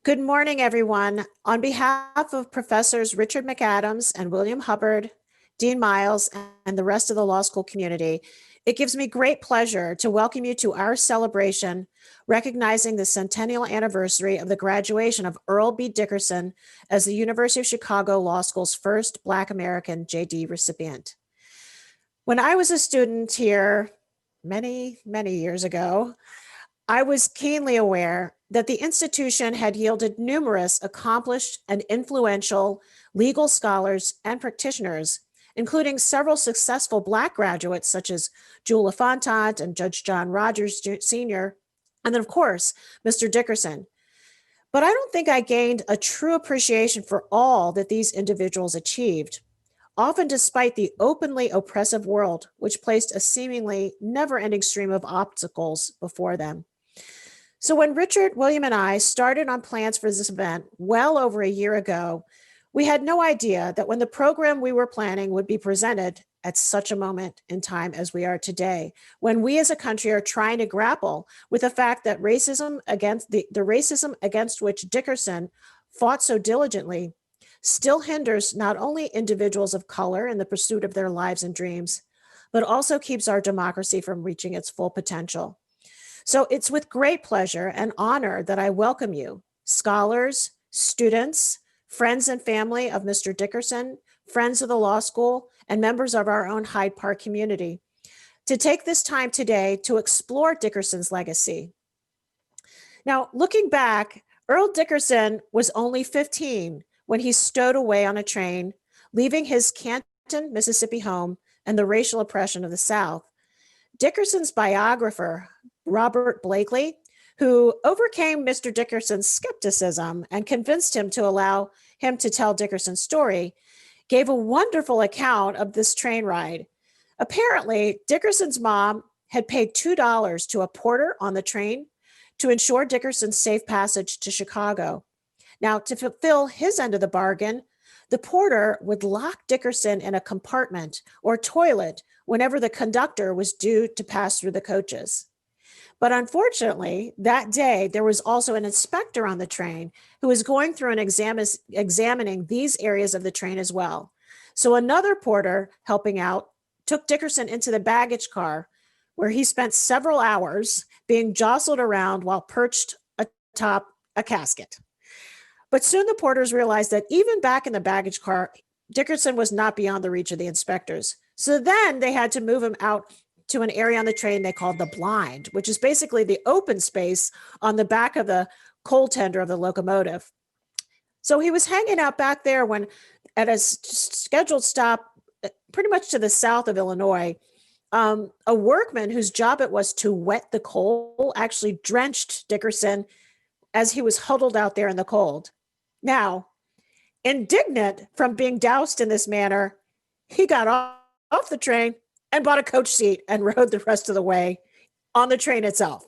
Good morning, everyone. On behalf of Professors Richard McAdams and William Hubbard, Dean Miles, and the rest of the law school community, it gives me great pleasure to welcome you to our celebration recognizing the centennial anniversary of the graduation of Earl B. Dickerson as the University of Chicago Law School's first Black American JD recipient. When I was a student here many years ago, I was keenly aware that the institution had yielded numerous accomplished and influential legal scholars and practitioners, including several successful Black graduates such as Jewel Fontant and Judge John Rogers Sr., and then, of course, Mr. Dickerson. But I don't think I gained a true appreciation for all that these individuals achieved, often despite the openly oppressive world, which placed a seemingly never-ending stream of obstacles before them. So when Richard, William, and I started on plans for this event well over a year ago, we had no idea that when the program we were planning would be presented at such a moment in time as we are today, when we as a country are trying to grapple with the fact that racism against the racism against which Dickerson fought so diligently still hinders not only individuals of color in the pursuit of their lives and dreams, but also keeps our democracy from reaching its full potential. So it's with great pleasure and honor that I welcome you, scholars, students, friends and family of Mr. Dickerson, friends of the law school, and members of our own Hyde Park community, to take this time today to explore Dickerson's legacy. Now, looking back, Earl Dickerson was only 15 when he stowed away on a train, leaving his Canton, Mississippi home and the racial oppression of the South. Dickerson's biographer, Robert Blakely, who overcame Mr. Dickerson's skepticism and convinced him to allow him to tell Dickerson's story, gave a wonderful account of this train ride. Apparently, Dickerson's mom had paid $2 to a porter on the train to ensure Dickerson's safe passage to Chicago. Now, to fulfill his end of the bargain, the porter would lock Dickerson in a compartment or toilet whenever the conductor was due to pass through the coaches. But unfortunately, that day, there was also an inspector on the train who was going through and examining these areas of the train as well. So another porter helping out took Dickerson into the baggage car, where he spent several hours being jostled around while perched atop a casket. But soon the porters realized that even back in the baggage car, Dickerson was not beyond the reach of the inspectors. So then they had to move him out to an area on the train they called the blind, which is basically the open space on the back of the coal tender of the locomotive. So he was hanging out back there when, at a scheduled stop pretty much to the south of Illinois, a workman whose job it was to wet the coal actually drenched Dickerson as he was huddled out there in the cold. Now, indignant from being doused in this manner, he got off the train and bought a coach seat and rode the rest of the way on the train itself.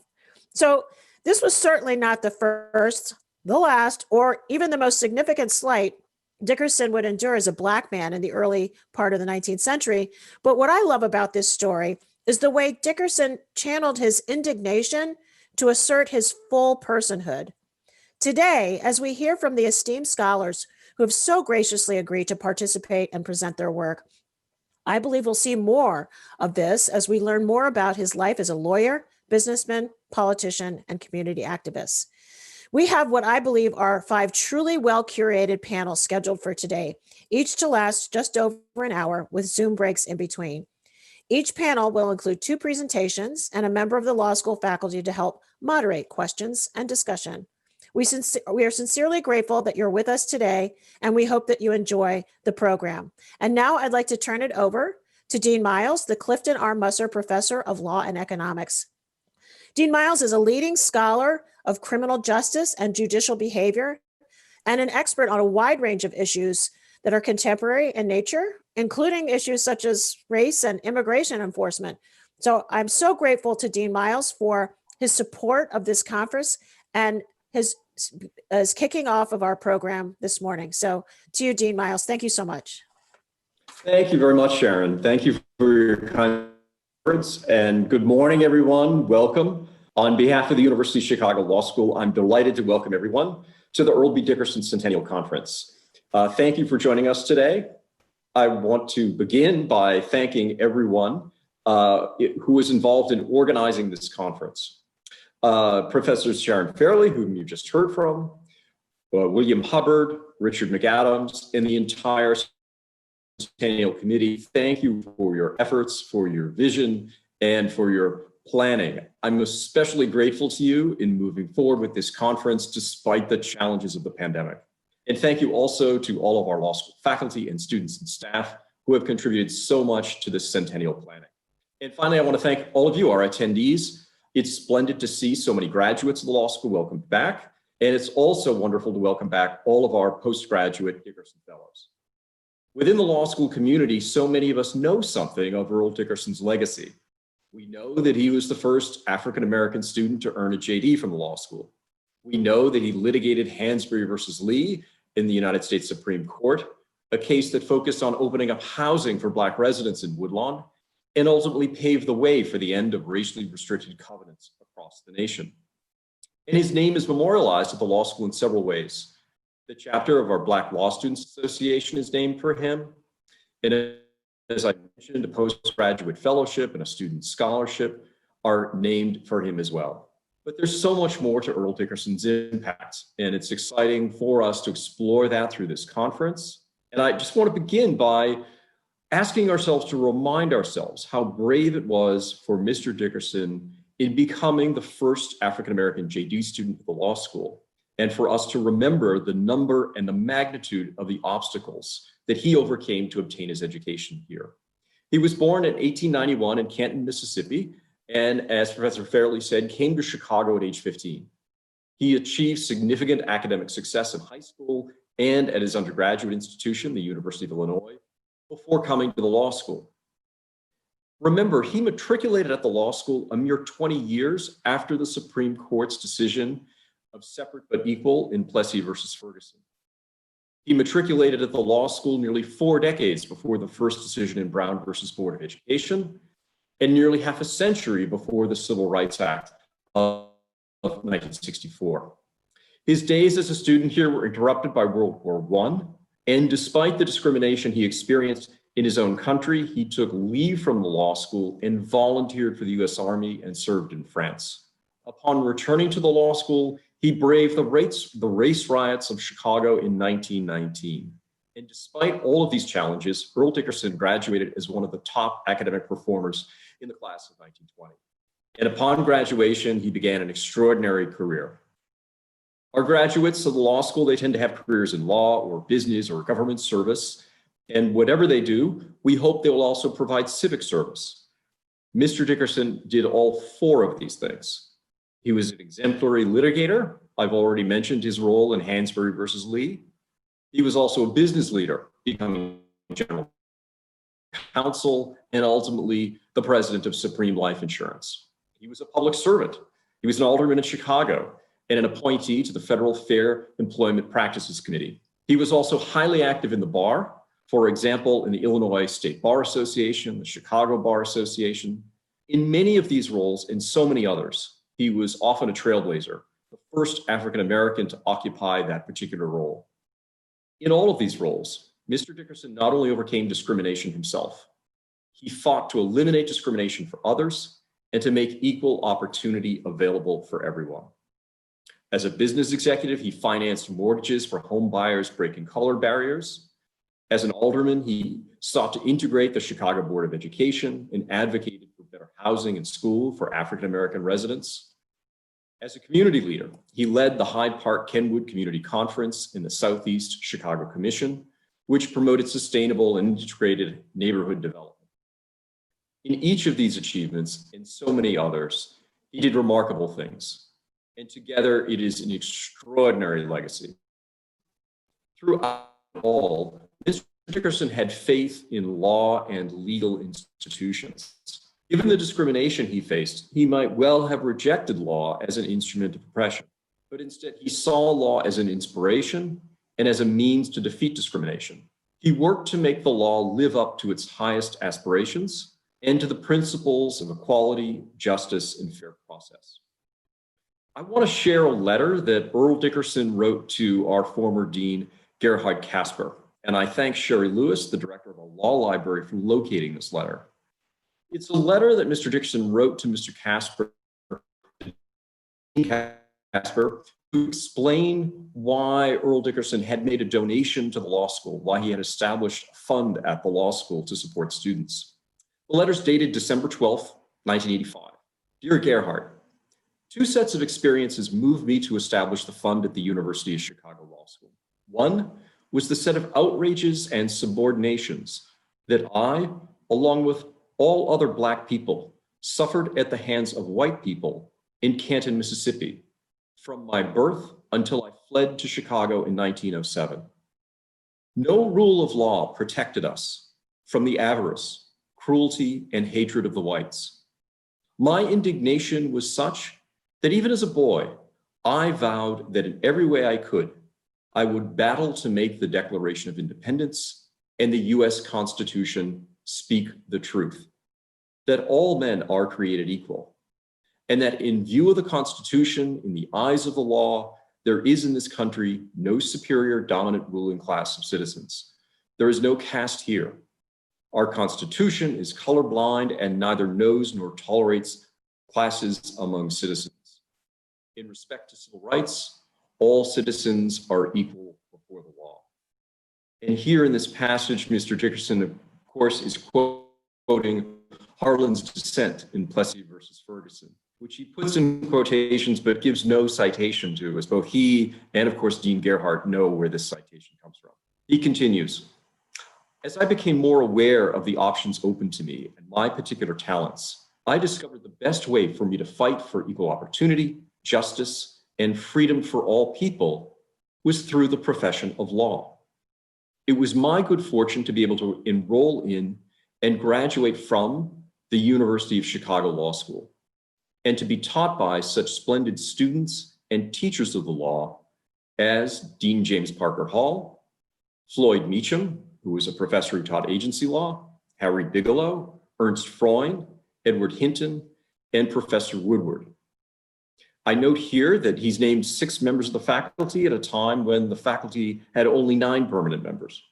So this was certainly not the first, the last, or even the most significant slight Dickerson would endure as a Black man in the early part of the 19th century. But what I love about this story is the way Dickerson channeled his indignation to assert his full personhood. Today, as we hear from the esteemed scholars who have so graciously agreed to participate and present their work, I believe we'll see more of this as we learn more about his life as a lawyer, businessman, politician, and community activist. We have what I believe are 5 truly well-curated panels scheduled for today, each to last just over an hour with Zoom breaks in between. Each panel will include 2 presentations and a member of the law school faculty to help moderate questions and discussion. We are sincerely grateful that you're with us today, and we hope that you enjoy the program. And now I'd like to turn it over to Dean Miles, the Clifton R. Musser Professor of Law and Economics. Dean Miles is a leading scholar of criminal justice and judicial behavior, and an expert on a wide range of issues that are contemporary in nature, including issues such as race and immigration enforcement. So I'm so grateful to Dean Miles for his support of this conference and his kicking off of our program this morning. So to you, Dean Miles, thank you so much. Thank you very much, Sharon. Thank you for your kind words, and good morning, everyone. Welcome. On behalf of the University of Chicago Law School, I'm delighted to welcome everyone to the Earl B. Dickerson Centennial Conference. Thank you for joining us today. I want to begin by thanking everyone who was involved in organizing this conference. Professors Sharon Fairley, whom you just heard from, William Hubbard, Richard McAdams, and the entire Centennial Committee. Thank you for your efforts, for your vision, and for your planning. I'm especially grateful to you in moving forward with this conference despite the challenges of the pandemic. And thank you also to all of our law school faculty and students and staff who have contributed so much to this centennial planning. And finally, I want to thank all of you, our attendees. It's splendid to see so many graduates of the law school. Welcome back. And it's also wonderful to welcome back all of our postgraduate Dickerson Fellows. Within the law school community, so many of us know something of Earl Dickerson's legacy. We know that he was the first African-American student to earn a JD from the law school. We know that he litigated Hansberry versus Lee in the United States Supreme Court, a case that focused on opening up housing for Black residents in Woodlawn and ultimately paved the way for the end of racially restricted covenants across the nation. And his name is memorialized at the law school in several ways. The chapter of our Black Law Students Association is named for him. And as I mentioned, a postgraduate fellowship and a student scholarship are named for him as well. But there's so much more to Earl Dickerson's impact, and it's exciting for us to explore that through this conference. And I just want to begin by asking ourselves to remind ourselves how brave it was for Mr. Dickerson in becoming the first African-American JD student at the law school, and for us to remember the number and the magnitude of the obstacles that he overcame to obtain his education here. He was born in 1891 in Canton, Mississippi, and as Professor Fairley said, came to Chicago at age 15. He achieved significant academic success in high school and at his undergraduate institution, the University of Illinois, before coming to the law school. Remember, he matriculated at the law school a mere 20 years after the Supreme Court's decision of separate but equal in Plessy versus Ferguson. He matriculated at the law school nearly 4 decades before the first decision in Brown versus Board of Education, and nearly half a century before the Civil Rights Act of 1964. His days as a student here were interrupted by World War I, and despite the discrimination he experienced in his own country, he took leave from the law school and volunteered for the US Army and served in France. Upon returning to the law school, he braved the race riots of Chicago in 1919. And despite all of these challenges, Earl Dickerson graduated as one of the top academic performers in the class of 1920. And upon graduation, he began an extraordinary career. Our graduates of the law school, they tend to have careers in law or business or government service. And whatever they do, we hope they will also provide civic service. Mr. Dickerson did all 4 of these things. He was an exemplary litigator. I've already mentioned his role in Hansberry versus Lee. He was also a business leader, becoming general counsel and ultimately the president of Supreme Life Insurance. He was a public servant. He was an alderman in Chicago and an appointee to the Federal Fair Employment Practices Committee. He was also highly active in the bar, for example, in the Illinois State Bar Association, the Chicago Bar Association. In many of these roles and so many others, he was often a trailblazer, the first African-American to occupy that particular role. In all of these roles, Mr. Dickerson not only overcame discrimination himself, he fought to eliminate discrimination for others and to make equal opportunity available for everyone. As a business executive, he financed mortgages for home buyers breaking color barriers. As an alderman, he sought to integrate the Chicago Board of Education and advocated for better housing and school for African-American residents. As a community leader, he led the Hyde Park Kenwood Community Conference in the Southeast Chicago Commission, which promoted sustainable and integrated neighborhood development. In each of these achievements and so many others, he did remarkable things. And together, it is an extraordinary legacy. Throughout all, Mr. Dickerson had faith in law and legal institutions. Given the discrimination he faced, he might well have rejected law as an instrument of oppression, but instead he saw law as an inspiration and as a means to defeat discrimination. He worked to make the law live up to its highest aspirations and to the principles of equality, justice, and fair process. I want to share a letter that Earl Dickerson wrote to our former dean, Gerhard Casper. And I thank Sherry Lewis, the director of our law library, for locating this letter. It's a letter that Mr. Dickerson wrote to Mr. Casper to explain why Earl Dickerson had made a donation to the law school, why he had established a fund at the law school to support students. The letter's dated December 12th, 1985. Dear Gerhard, two sets of experiences moved me to establish the fund at the University of Chicago Law School. One was the set of outrages and subordinations that I, along with all other Black people, suffered at the hands of white people in Canton, Mississippi, from my birth until I fled to Chicago in 1907. No rule of law protected us from the avarice, cruelty, and hatred of the whites. My indignation was such that even as a boy, I vowed that in every way I could, I would battle to make the Declaration of Independence and the US Constitution speak the truth, that all men are created equal, and that in view of the Constitution, in the eyes of the law, there is in this country no superior dominant ruling class of citizens. There is no caste here. Our Constitution is colorblind and neither knows nor tolerates classes among citizens. In respect to civil rights, all citizens are equal before the law. And here in this passage, Mr. Dickerson, of course, is quoting Harlan's dissent in Plessy versus Ferguson, which he puts in quotations but gives no citation to, as both he and, of course, Dean Gerhard know where this citation comes from. He continues, as I became more aware of the options open to me and my particular talents, I discovered the best way for me to fight for equal opportunity, justice, and freedom for all people was through the profession of law. It was my good fortune to be able to enroll in and graduate from the University of Chicago Law School, and to be taught by such splendid students and teachers of the law as Dean James Parker Hall, Floyd Meacham, who was a professor who taught agency law, Harry Bigelow, Ernst Freund, Edward Hinton, and Professor Woodward. I note here that he's named 6 members of the faculty at a time when the faculty had only 9 permanent members.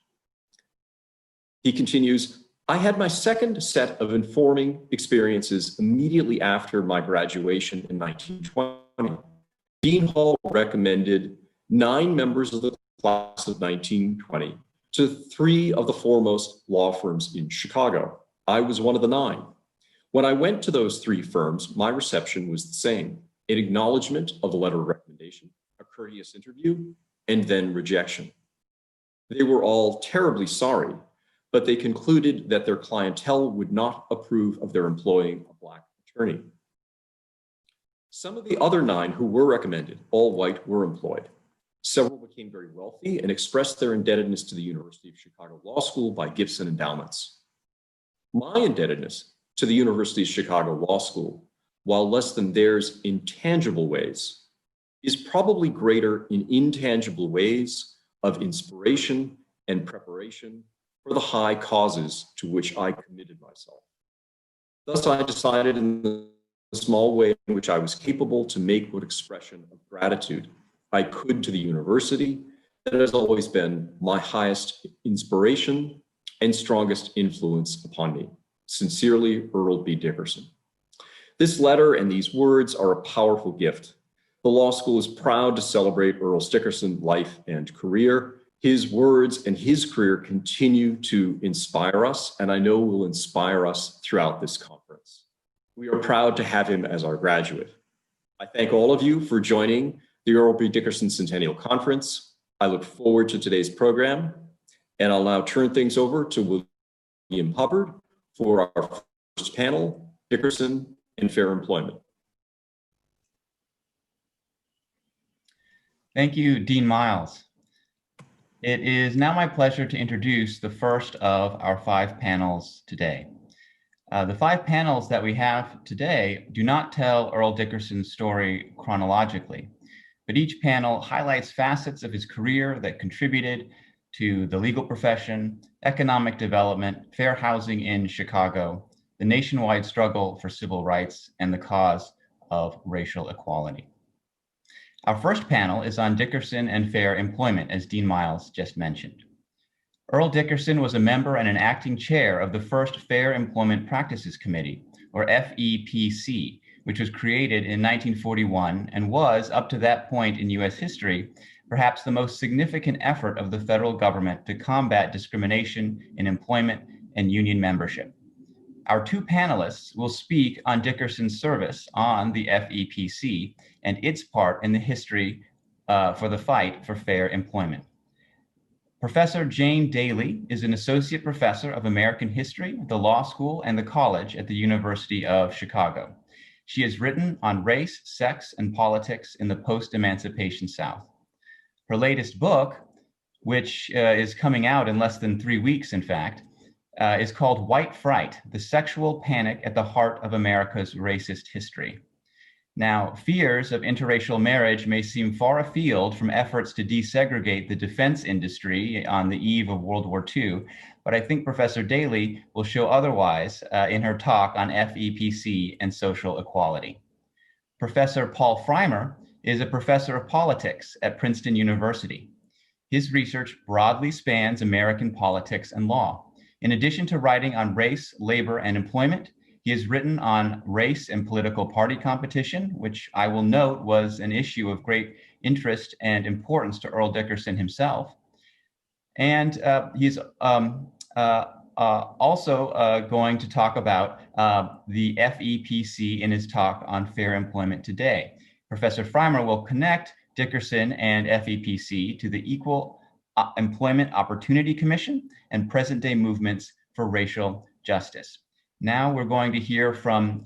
He continues, I had my second set of informing experiences immediately after my graduation in 1920. Dean Hall recommended 9 members of the class of 1920 to 3 of the foremost law firms in Chicago. I was one of the 9. When I went to those 3 firms, my reception was the same: an acknowledgement of the letter of recommendation, a courteous interview, and then rejection. They were all terribly sorry, but they concluded that their clientele would not approve of their employing a Black attorney. Some of the other 9 who were recommended, all white, were employed. Several became very wealthy and expressed their indebtedness to the University of Chicago Law School by gifts and endowments. My indebtedness to the University of Chicago Law School, while less than theirs in tangible ways, is probably greater in intangible ways of inspiration and preparation for the high causes to which I committed myself. Thus, I decided in the small way in which I was capable to make what expression of gratitude I could to the university that has always been my highest inspiration and strongest influence upon me. Sincerely, Earl B. Dickerson. This letter and these words are a powerful gift. The law school is proud to celebrate Earl Dickerson's life and career. His words and his career continue to inspire us, and I know will inspire us throughout this conference. We are proud to have him as our graduate. I thank all of you for joining the Earl B. Dickerson Centennial Conference. I look forward to today's program, and I'll now turn things over to William Hubbard for our first panel, Dickerson and Fair Employment. Thank you, Dean Miles. It is now my pleasure to introduce the first of our 5 panels today. The 5 panels that we have today do not tell Earl Dickerson's story chronologically, but each panel highlights facets of his career that contributed to the legal profession, economic development, fair housing in Chicago, the nationwide struggle for civil rights, and the cause of racial equality. Our first panel is on Dickerson and fair employment, as Dean Miles just mentioned. Earl Dickerson was a member and an acting chair of the first Fair Employment Practices Committee, or FEPC, which was created in 1941 and was, up to that point in US history, perhaps the most significant effort of the federal government to combat discrimination in employment and union membership. Our two panelists will speak on Dickerson's service on the FEPC and its part in the history for the fight for fair employment. Professor Jane Dailey is an associate professor of American history at the law school and the college at the University of Chicago. She has written on race, sex, and politics in the post-emancipation South. Her latest book, which is coming out in less than 3 weeks, in fact, is called White Fright, The Sexual Panic at the Heart of America's Racist History. Now, fears of interracial marriage may seem far afield from efforts to desegregate the defense industry on the eve of World War II, but I think Professor Dailey will show otherwise in her talk on FEPC and social equality. Professor Paul Frymer is a professor of politics at Princeton University. His research broadly spans American politics and law. In addition to writing on race, labor, and employment, he has written on race and political party competition, which I will note was an issue of great interest and importance to Earl Dickerson himself. And he's also going to talk about the FEPC in his talk on fair employment today. Professor Frymer will connect Dickerson and FEPC to the Equal Employment Opportunity Commission and present-day movements for racial justice. Now we're going to hear from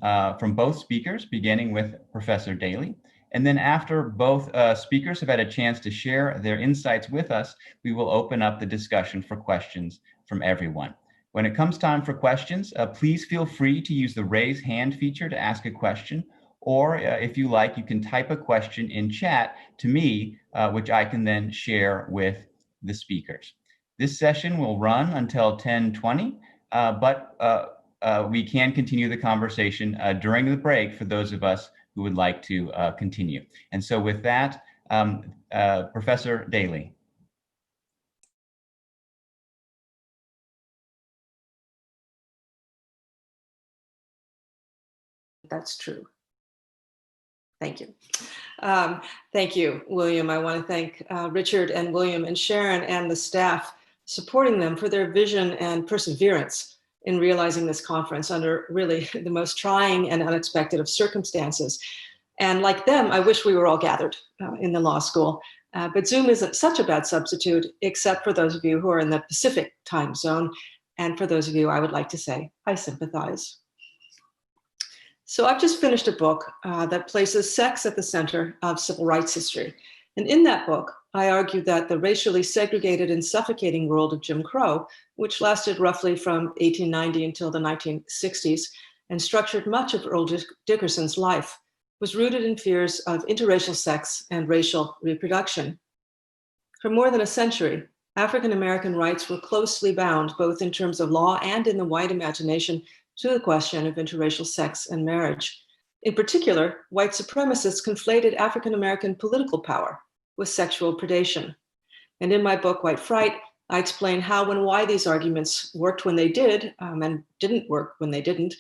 both speakers, beginning with Professor Dailey. And then after both speakers have had a chance to share their insights with us, we will open up the discussion for questions from everyone. When it comes time for questions, please feel free to use the raise hand feature to ask a question, or if you like, you can type a question in chat to me, which I can then share with the speakers. This session will run until 10:20, but we can continue the conversation during the break for those of us who would like to continue. And so with that, Professor Dailey. That's true. Thank you. Thank you, William. I want to thank Richard and William and Sharon and the staff supporting them for their vision and perseverance in realizing this conference under really the most trying and unexpected of circumstances. And like them, I wish we were all gathered in the law school, but Zoom isn't such a bad substitute, except for those of you who are in the Pacific time zone. And for those of you, I would like to say, I sympathize. So I've just finished a book that places sex at the center of civil rights history. And in that book, I argue that the racially segregated and suffocating world of Jim Crow, which lasted roughly from 1890 until the 1960s and structured much of Earl Dickerson's life, was rooted in fears of interracial sex and racial reproduction. For more than a century, African-American rights were closely bound, both in terms of law and in the white imagination, to the question of interracial sex and marriage. In particular, white supremacists conflated African-American political power with sexual predation. And in my book, White Fright, I explain how and why these arguments worked when they did and didn't work when they didn't,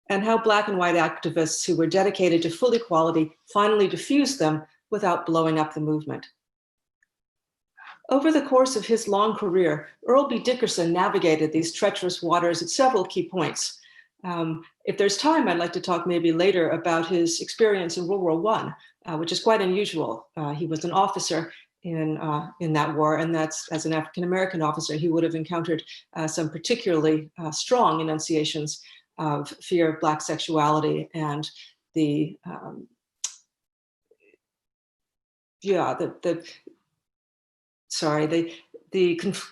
and how Black and white activists who were dedicated to full equality finally diffused them without blowing up the movement. Over the course of his long career, Earl B. Dickerson navigated these treacherous waters at several key points. If there's time, I'd like to talk maybe later about his experience in World War I, which is quite unusual. He was an officer in that war, and that's, as an African-American officer, he would have encountered some particularly strong enunciations of fear of Black sexuality and the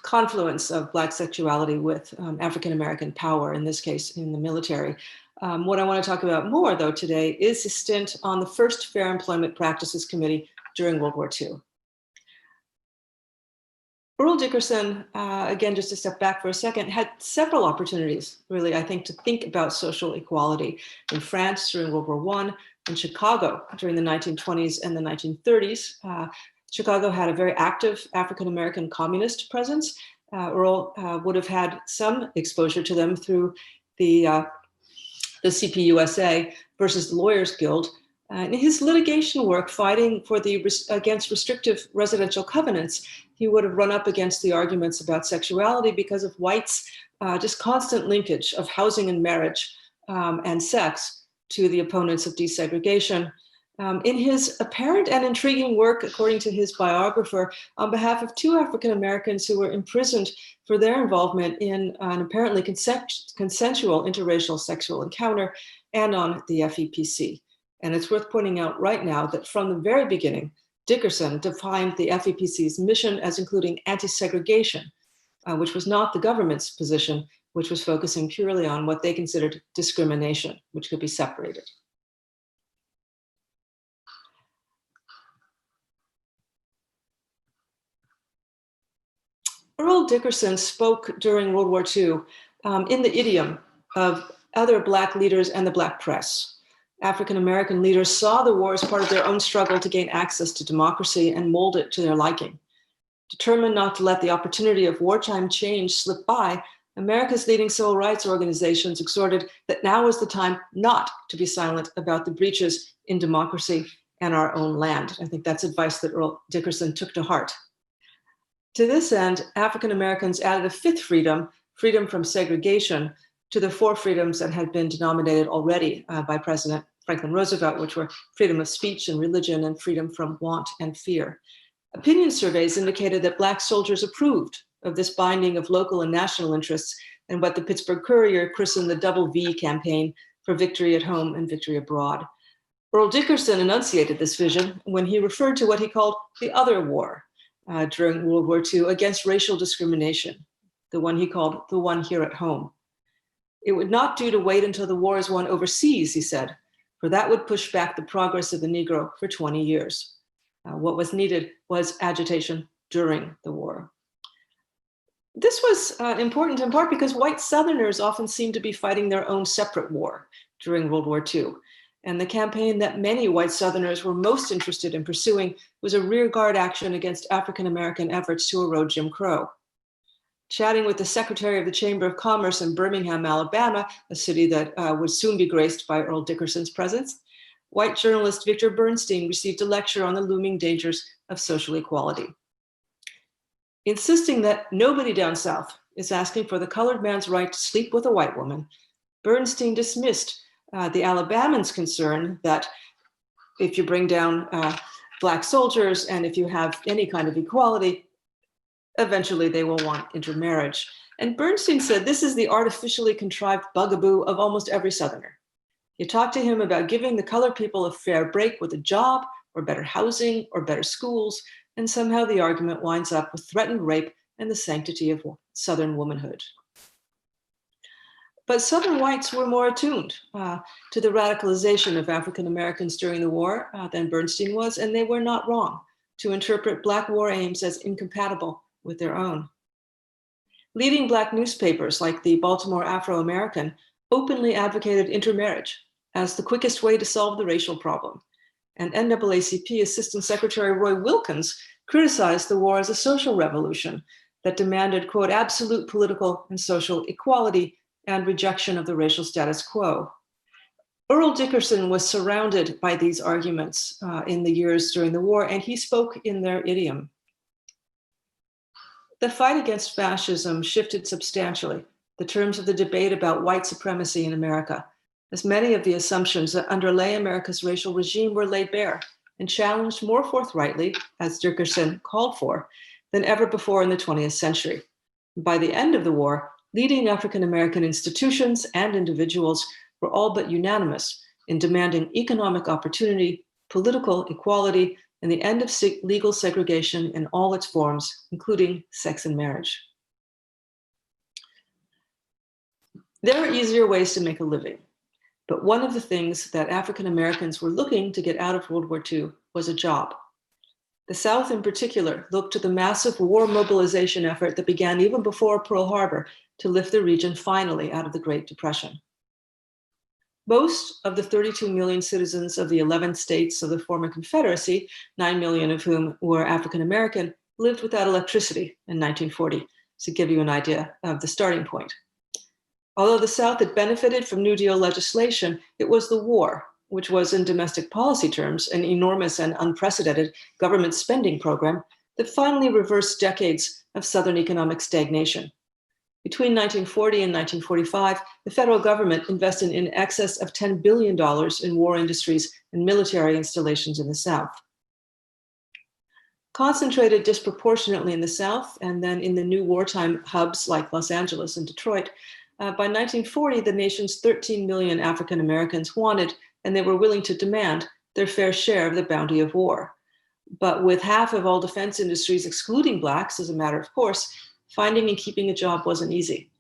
confluence of Black sexuality with African-American power, in this case, in the military. What I want to talk about more, though, today is his stint on the first Fair Employment Practices Committee during World War II. Earl Dickerson, again, just to step back for a second, had several opportunities, really, I think, to think about social equality in France during World War I, in Chicago during the 1920s and the 1930s. Chicago had a very active African-American communist presence. Earl would have had some exposure to them through the CPUSA versus the Lawyers Guild. In his litigation work fighting for against restrictive residential covenants, he would have run up against the arguments about sexuality because of whites' just constant linkage of housing and marriage and sex to the opponents of desegregation. In his apparent and intriguing work, according to his biographer, on behalf of two African Americans who were imprisoned for their involvement in an apparently consensual interracial sexual encounter, and on the FEPC. And it's worth pointing out right now that from the very beginning, Dickerson defined the FEPC's mission as including anti-segregation, which was not the government's position, which was focusing purely on what they considered discrimination, which could be separated. Earl Dickerson spoke during World War II in the idiom of other Black leaders and the Black press. African-American leaders saw the war as part of their own struggle to gain access to democracy and mold it to their liking. Determined not to let the opportunity of wartime change slip by, America's leading civil rights organizations exhorted that now was the time not to be silent about the breaches in democracy and our own land. I think that's advice that Earl Dickerson took to heart. To this end, African Americans added a fifth freedom, freedom from segregation, to the four freedoms that had been denominated already by President Franklin Roosevelt, which were freedom of speech and religion and freedom from want and fear. Opinion surveys indicated that Black soldiers approved of this binding of local and national interests and what the Pittsburgh Courier christened the Double V campaign for victory at home and victory abroad. Earl Dickerson enunciated this vision when he referred to what he called the other war during World War II against racial discrimination, the one he called the one here at home. It would not do to wait until the war is won overseas, he said, for that would push back the progress of the Negro for 20 years. What was needed was agitation during the war. This was important in part because white Southerners often seemed to be fighting their own separate war during World War II. And the campaign that many white Southerners were most interested in pursuing was a rearguard action against African-American efforts to erode Jim Crow. Chatting with the Secretary of the Chamber of Commerce in Birmingham, Alabama, a city that would soon be graced by Earl Dickerson's presence, white journalist Victor Bernstein received a lecture on the looming dangers of social equality. Insisting that nobody down south is asking for the colored man's right to sleep with a white woman, Bernstein dismissed the Alabamans' concern that if you bring down Black soldiers and if you have any kind of equality, eventually they will want intermarriage. And Bernstein said this is the artificially contrived bugaboo of almost every Southerner. You talk to him about giving the colored people a fair break with a job or better housing or better schools, and somehow the argument winds up with threatened rape and the sanctity of Southern womanhood. But Southern whites were more attuned to the radicalization of African Americans during the war than Bernstein was, and they were not wrong to interpret Black war aims as incompatible with their own. Leading Black newspapers like the Baltimore Afro-American openly advocated intermarriage as the quickest way to solve the racial problem. And NAACP Assistant Secretary Roy Wilkins criticized the war as a social revolution that demanded, quote, absolute political and social equality and rejection of the racial status quo. Earl Dickerson was surrounded by these arguments in the years during the war, and he spoke in their idiom. The fight against fascism shifted substantially the terms of the debate about white supremacy in America, as many of the assumptions that underlay America's racial regime were laid bare and challenged more forthrightly, as Dickerson called for, than ever before in the 20th century. By the end of the war, leading African-American institutions and individuals were all but unanimous in demanding economic opportunity, political equality, and the end of legal segregation in all its forms, including sex and marriage. There are easier ways to make a living, but one of the things that African Americans were looking to get out of World War II was a job. The South in particular looked to the massive war mobilization effort that began even before Pearl Harbor to lift the region finally out of the Great Depression. Most of the 32 million citizens of the 11 states of the former Confederacy, 9 million of whom were African American, lived without electricity in 1940, to give you an idea of the starting point. Although the South had benefited from New Deal legislation, it was the war, which was in domestic policy terms an enormous and unprecedented government spending program, that finally reversed decades of Southern economic stagnation. Between 1940 and 1945, the federal government invested in excess of $10 billion in war industries and military installations in the South. Concentrated disproportionately in the South and then in the new wartime hubs like Los Angeles and Detroit, by 1940, the nation's 13 million African Americans wanted, and they were willing to demand, their fair share of the bounty of war. But with half of all defense industries excluding Blacks as a matter of course, finding and keeping a job wasn't easy.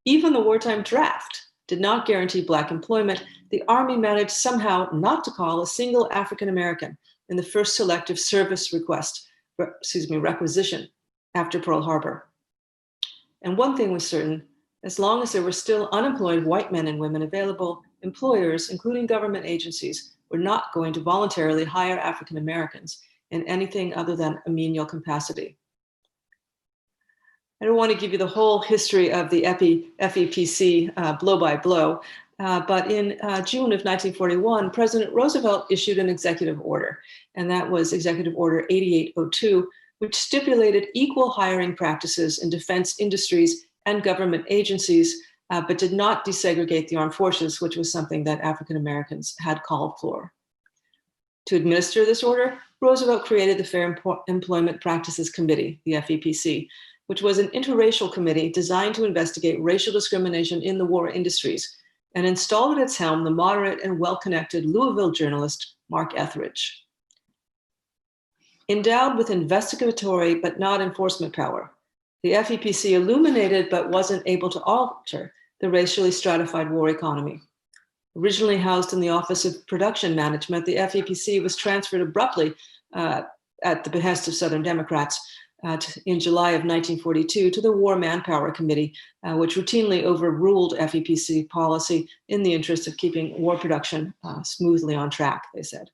Even the wartime draft did not guarantee Black employment. The Army managed somehow not to call a single African American in the first selective service requisition after Pearl Harbor. And one thing was certain, as long as there were still unemployed white men and women available, employers, including government agencies, were not going to voluntarily hire African Americans in anything other than a menial capacity. I don't want to give you the whole history of the FEPC blow by blow, but in June of 1941, President Roosevelt issued an executive order, and that was Executive Order 8802, which stipulated equal hiring practices in defense industries and government agencies, but did not desegregate the armed forces, which was something that African Americans had called for. To administer this order, Roosevelt created the Fair Employment Practices Committee, the FEPC, which was an interracial committee designed to investigate racial discrimination in the war industries, and installed at its helm the moderate and well-connected Louisville journalist, Mark Etheridge. Endowed with investigatory but not enforcement power, the FEPC illuminated but wasn't able to alter the racially stratified war economy. Originally housed in the Office of Production Management, the FEPC was transferred abruptly at the behest of Southern Democrats in July of 1942 to the War Manpower Committee, which routinely overruled FEPC policy in the interest of keeping war production smoothly on track, they said.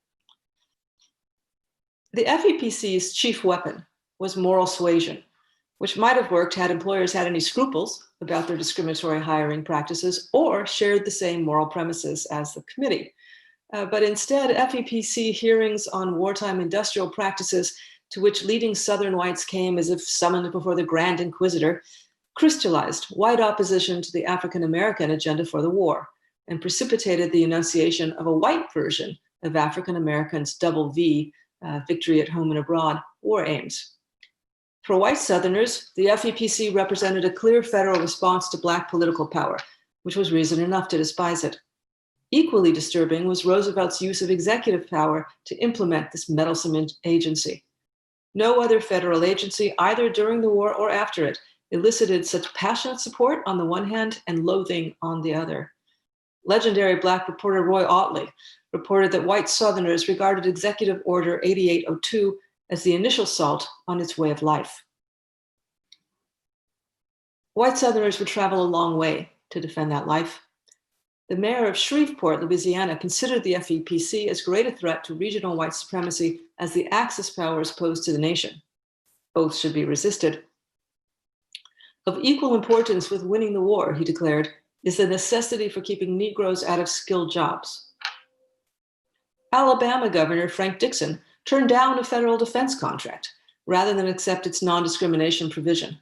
The FEPC's chief weapon was moral suasion, which might have worked had employers had any scruples about their discriminatory hiring practices or shared the same moral premises as the committee. But instead, FEPC hearings on wartime industrial practices, to which leading Southern whites came as if summoned before the Grand Inquisitor, crystallized white opposition to the African American agenda for the war and precipitated the enunciation of a white version of African Americans' double V, victory at home and abroad, war aims. For white Southerners, the FEPC represented a clear federal response to Black political power, which was reason enough to despise it. Equally disturbing was Roosevelt's use of executive power to implement this meddlesome agency. No other federal agency, either during the war or after it, elicited such passionate support on the one hand and loathing on the other. Legendary Black reporter Roy Ottley reported that white Southerners regarded Executive Order 8802 as the initial salt on its way of life. White Southerners would travel a long way to defend that life. The mayor of Shreveport, Louisiana, considered the FEPC as great a threat to regional white supremacy as the Axis powers posed to the nation. Both should be resisted. Of equal importance with winning the war, he declared, is the necessity for keeping Negroes out of skilled jobs. Alabama Governor Frank Dixon turned down a federal defense contract rather than accept its non-discrimination provision.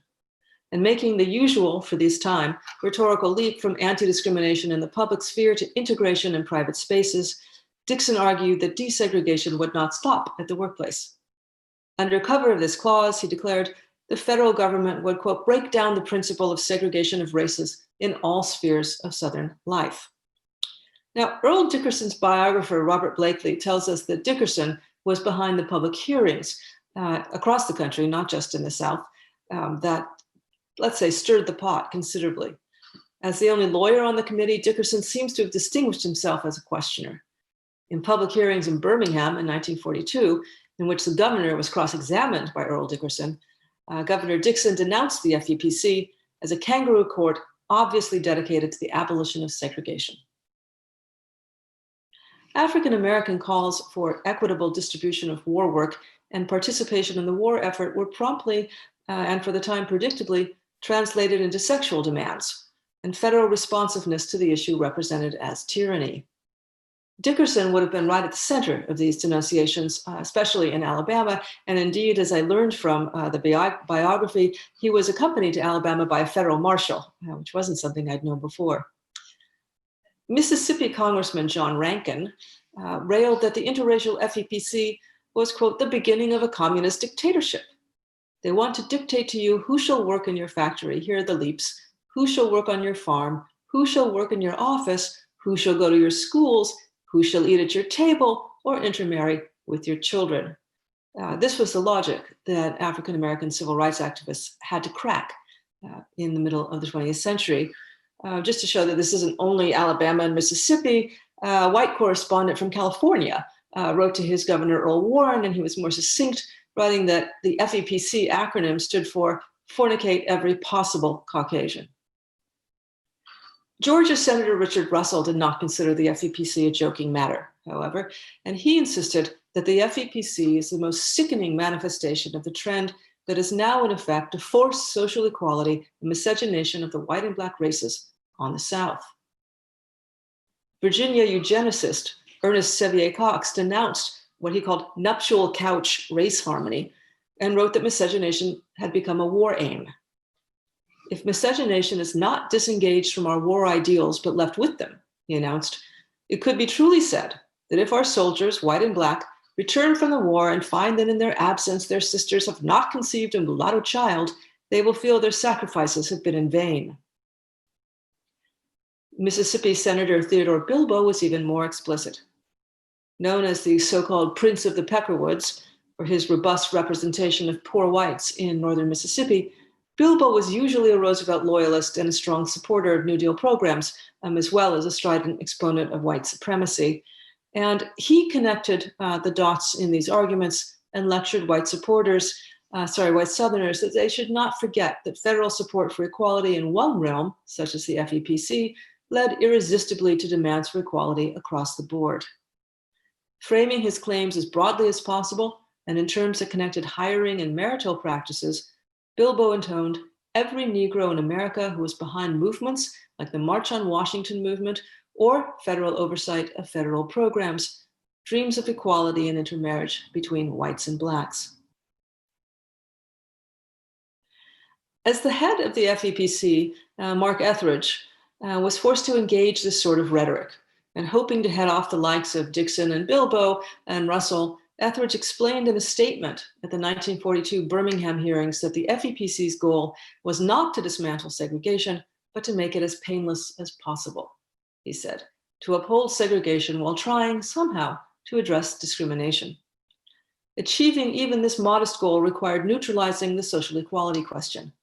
And making the usual, for this time, rhetorical leap from anti-discrimination in the public sphere to integration in private spaces, Dixon argued that desegregation would not stop at the workplace. Under cover of this clause, he declared, the federal government would, quote, break down the principle of segregation of races in all spheres of Southern life. Now, Earl Dickerson's biographer, Robert Blakely, tells us that Dickerson was behind the public hearings across the country, not just in the South, that, let's say, stirred the pot considerably. As the only lawyer on the committee, Dickerson seems to have distinguished himself as a questioner. In public hearings in Birmingham in 1942, in which the governor was cross-examined by Earl Dickerson, Governor Dixon denounced the FEPC as a kangaroo court obviously dedicated to the abolition of segregation. African American calls for equitable distribution of war work and participation in the war effort were promptly and for the time predictably translated into sexual demands, and federal responsiveness to the issue represented as tyranny. Dickerson would have been right at the center of these denunciations, especially in Alabama. And indeed, as I learned from the biography, he was accompanied to Alabama by a federal marshal, which wasn't something I'd known before. Mississippi Congressman John Rankin railed that the interracial FEPC was, quote, the beginning of a communist dictatorship. They want to dictate to you who shall work in your factory, here are the leaps, who shall work on your farm, who shall work in your office, who shall go to your schools, who shall eat at your table or intermarry with your children. This was the logic that African-American civil rights activists had to crack in the middle of the 20th century. Just to show that this isn't only Alabama and Mississippi, a white correspondent from California wrote to his governor, Earl Warren, and he was more succinct, writing that the FEPC acronym stood for Fornicate Every Possible Caucasian. Georgia Senator Richard Russell did not consider the FEPC a joking matter, however, and he insisted that the FEPC is the most sickening manifestation of the trend that is now in effect to force social equality and miscegenation of the white and Black races on the South. Virginia eugenicist Ernest Sevier Cox denounced what he called nuptial couch race harmony and wrote that miscegenation had become a war aim. If miscegenation is not disengaged from our war ideals but left with them, he announced, it could be truly said that if our soldiers, white and Black, return from the war and find that in their absence their sisters have not conceived a mulatto child, they will feel their sacrifices have been in vain. Mississippi Senator Theodore Bilbo was even more explicit. Known as the so-called Prince of the Peckerwoods, for his robust representation of poor whites in northern Mississippi, Bilbo was usually a Roosevelt loyalist and a strong supporter of New Deal programs, as well as a strident exponent of white supremacy. And he connected the dots in these arguments and lectured white Southerners, that they should not forget that federal support for equality in one realm, such as the FEPC, led irresistibly to demands for equality across the board. Framing his claims as broadly as possible and in terms that connected hiring and marital practices, Bilbo intoned every Negro in America who was behind movements like the March on Washington movement or federal oversight of federal programs, dreams of equality and intermarriage between whites and Blacks. As the head of the FEPC, Mark Etheridge was forced to engage this sort of rhetoric, and hoping to head off the likes of Dixon and Bilbo and Russell, Etheridge explained in a statement at the 1942 Birmingham hearings that the FEPC's goal was not to dismantle segregation, but to make it as painless as possible. He said, to uphold segregation while trying somehow to address discrimination. Achieving even this modest goal required neutralizing the social equality question.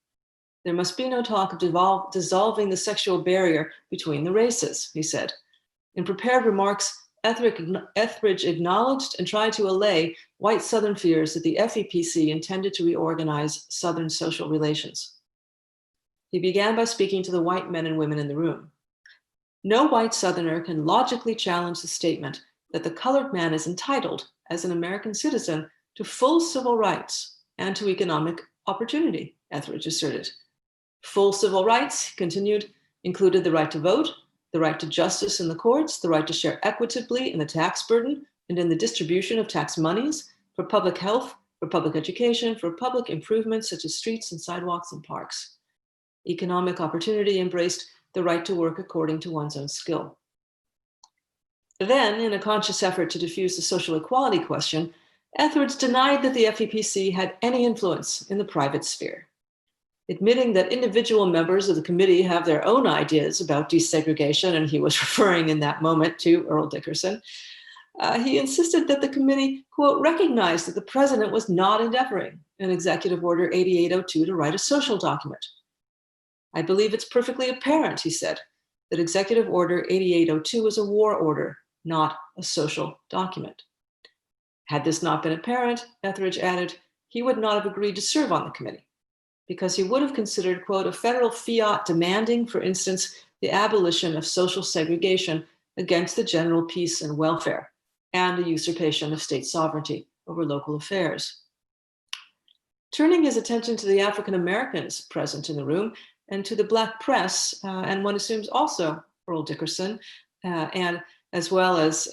There must be no talk of dissolving the sexual barrier between the races, he said. In prepared remarks, Etheridge acknowledged and tried to allay white Southern fears that the FEPC intended to reorganize Southern social relations. He began by speaking to the white men and women in the room. No white Southerner can logically challenge the statement that the colored man is entitled, as an American citizen, to full civil rights and to economic opportunity, Etheridge asserted. Full civil rights, he continued, included the right to vote, the right to justice in the courts, the right to share equitably in the tax burden and in the distribution of tax monies, for public health, for public education, for public improvements such as streets and sidewalks and parks. Economic opportunity embraced the right to work according to one's own skill. Then, in a conscious effort to diffuse the social equality question, Etheridge denied that the FEPC had any influence in the private sphere. Admitting that individual members of the committee have their own ideas about desegregation, and he was referring in that moment to Earl Dickerson, he insisted that the committee, quote, recognized that the president was not endeavoring in Executive Order 8802 to write a social document. I believe it's perfectly apparent, he said, that Executive Order 8802 is a war order, not a social document. Had this not been apparent, Etheridge added, he would not have agreed to serve on the committee, because he would have considered, quote, a federal fiat demanding, for instance, the abolition of social segregation against the general peace and welfare and the usurpation of state sovereignty over local affairs. Turning his attention to the African Americans present in the room and to the Black press, and one assumes also Earl Dickerson, and as well as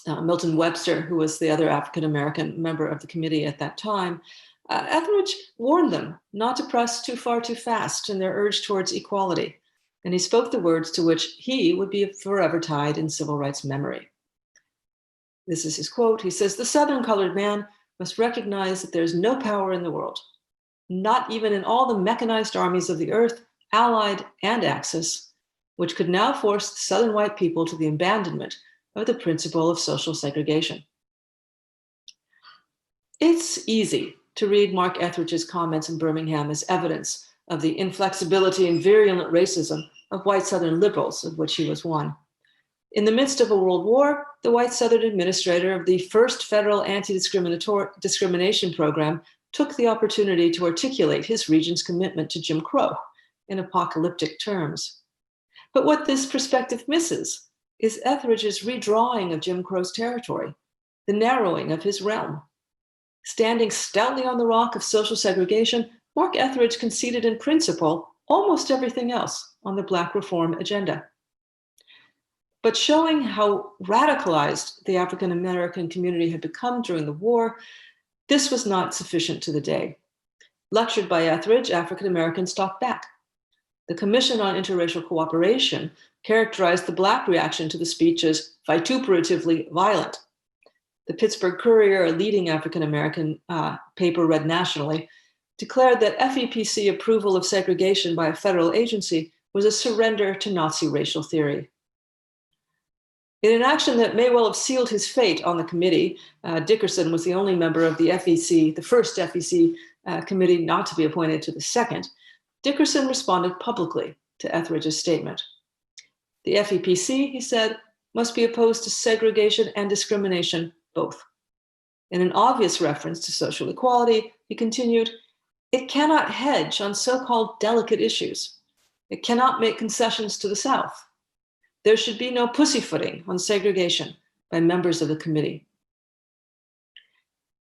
Milton Webster, who was the other African American member of the committee at that time, Etheridge warned them not to press too far too fast in their urge towards equality, and he spoke the words to which he would be forever tied in civil rights memory. This is his quote. He says, "The Southern colored man must recognize that there is no power in the world, not even in all the mechanized armies of the earth, Allied and Axis, which could now force the Southern white people to the abandonment of the principle of social segregation." It's easy to read Mark Etheridge's comments in Birmingham as evidence of the inflexibility and virulent racism of white Southern liberals, of which he was one. In the midst of a world war, the white Southern administrator of the first federal anti-discrimination program took the opportunity to articulate his region's commitment to Jim Crow in apocalyptic terms. But what this perspective misses is Etheridge's redrawing of Jim Crow's territory, the narrowing of his realm. Standing stoutly on the rock of social segregation, Mark Etheridge conceded in principle almost everything else on the Black reform agenda. But showing how radicalized the African American community had become during the war, this was not sufficient to the day. Lectured by Etheridge, African Americans talked back. The Commission on Interracial Cooperation characterized the Black reaction to the speech as vituperatively violent. The Pittsburgh Courier, a leading African American paper read nationally, declared that FEPC approval of segregation by a federal agency was a surrender to Nazi racial theory. In an action that may well have sealed his fate on the committee, Dickerson was the only member of the FEC, the first FEC committee not to be appointed to the second. Dickerson responded publicly to Etheridge's statement. The FEPC, he said, must be opposed to segregation and discrimination both. In an obvious reference to social equality, he continued, "It cannot hedge on so-called delicate issues. It cannot make concessions to the South. There should be no pussyfooting on segregation by members of the committee."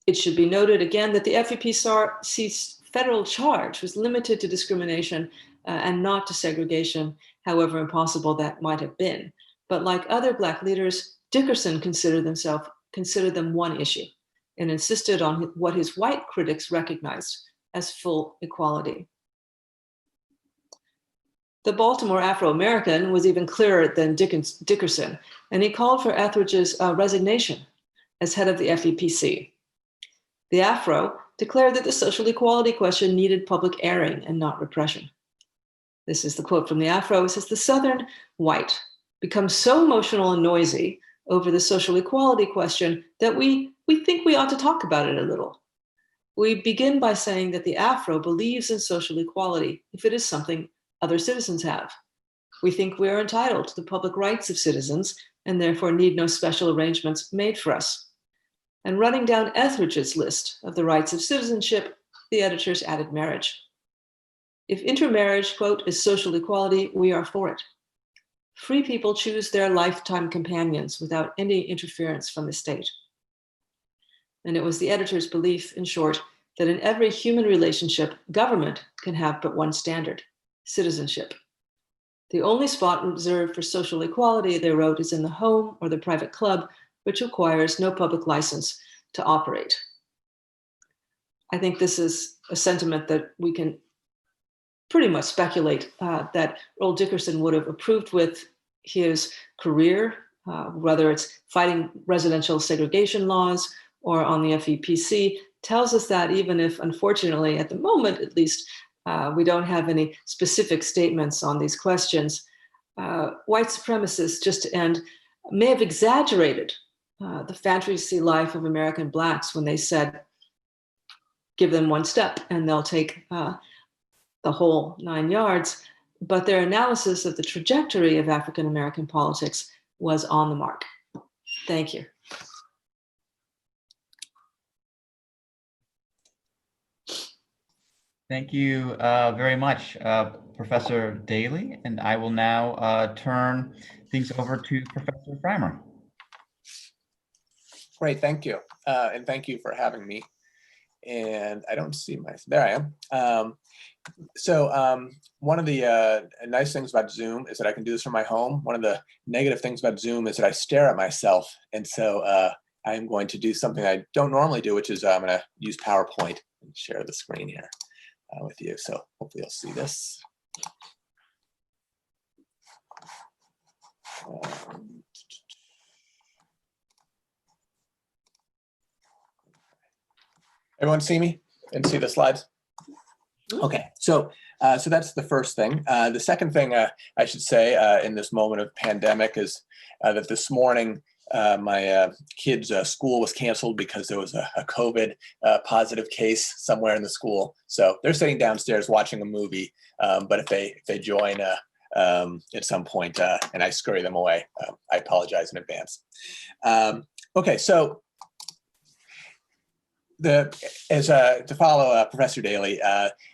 It should be noted again that the FEPC's federal charge was limited to discrimination and not to segregation, however impossible that might have been. But like other Black leaders, Dickerson considered them one issue and insisted on what his white critics recognized as full equality. The Baltimore Afro-American was even clearer than Dickerson, and he called for Etheridge's resignation as head of the FEPC. The Afro declared that the social equality question needed public airing and not repression. This is the quote from the Afro. It says, "The Southern white becomes so emotional and noisy over the social equality question that we think we ought to talk about it a little. We begin by saying that the Afro believes in social equality if it is something other citizens have. We think we are entitled to the public rights of citizens and therefore need no special arrangements made for us." And running down Etheridge's list of the rights of citizenship, the editors added marriage. "If intermarriage, quote, is social equality, we are for it. Free people choose their lifetime companions without any interference from the state." And it was the editor's belief, in short, that in every human relationship, government can have but one standard: citizenship. The only spot reserved for social equality, they wrote, is in the home or the private club, which requires no public license to operate. I think this is a sentiment that we can pretty much speculate that Earl Dickerson would have approved with his career, whether it's fighting residential segregation laws or on the FEPC, tells us that even if, unfortunately, at the moment at least, we don't have any specific statements on these questions, white supremacists, just to end, may have exaggerated the fantasy life of American Blacks when they said, give them one step and they'll take the whole 9 yards. But their analysis of the trajectory of African American politics was on the mark. Thank you. Thank you very much, Professor Dailey, and I will now turn things over to Professor Frymer. Great, thank you. And thank you for having me. And I don't see there I am. One of the nice things about Zoom is that I can do this from my home. One of the negative things about Zoom is that I stare at myself. And so I'm going to do something I don't normally do, which is I'm going to use PowerPoint and share the screen here with you. So hopefully you'll see this. Everyone see me and see the slides? Okay, so that's the first thing. The second thing I should say in this moment of pandemic is that this morning my kids' school was canceled because there was a COVID positive case somewhere in the school. So they're sitting downstairs watching a movie, but if they join at some point and I scurry them away, I apologize in advance. Okay, so to follow Professor Dailey,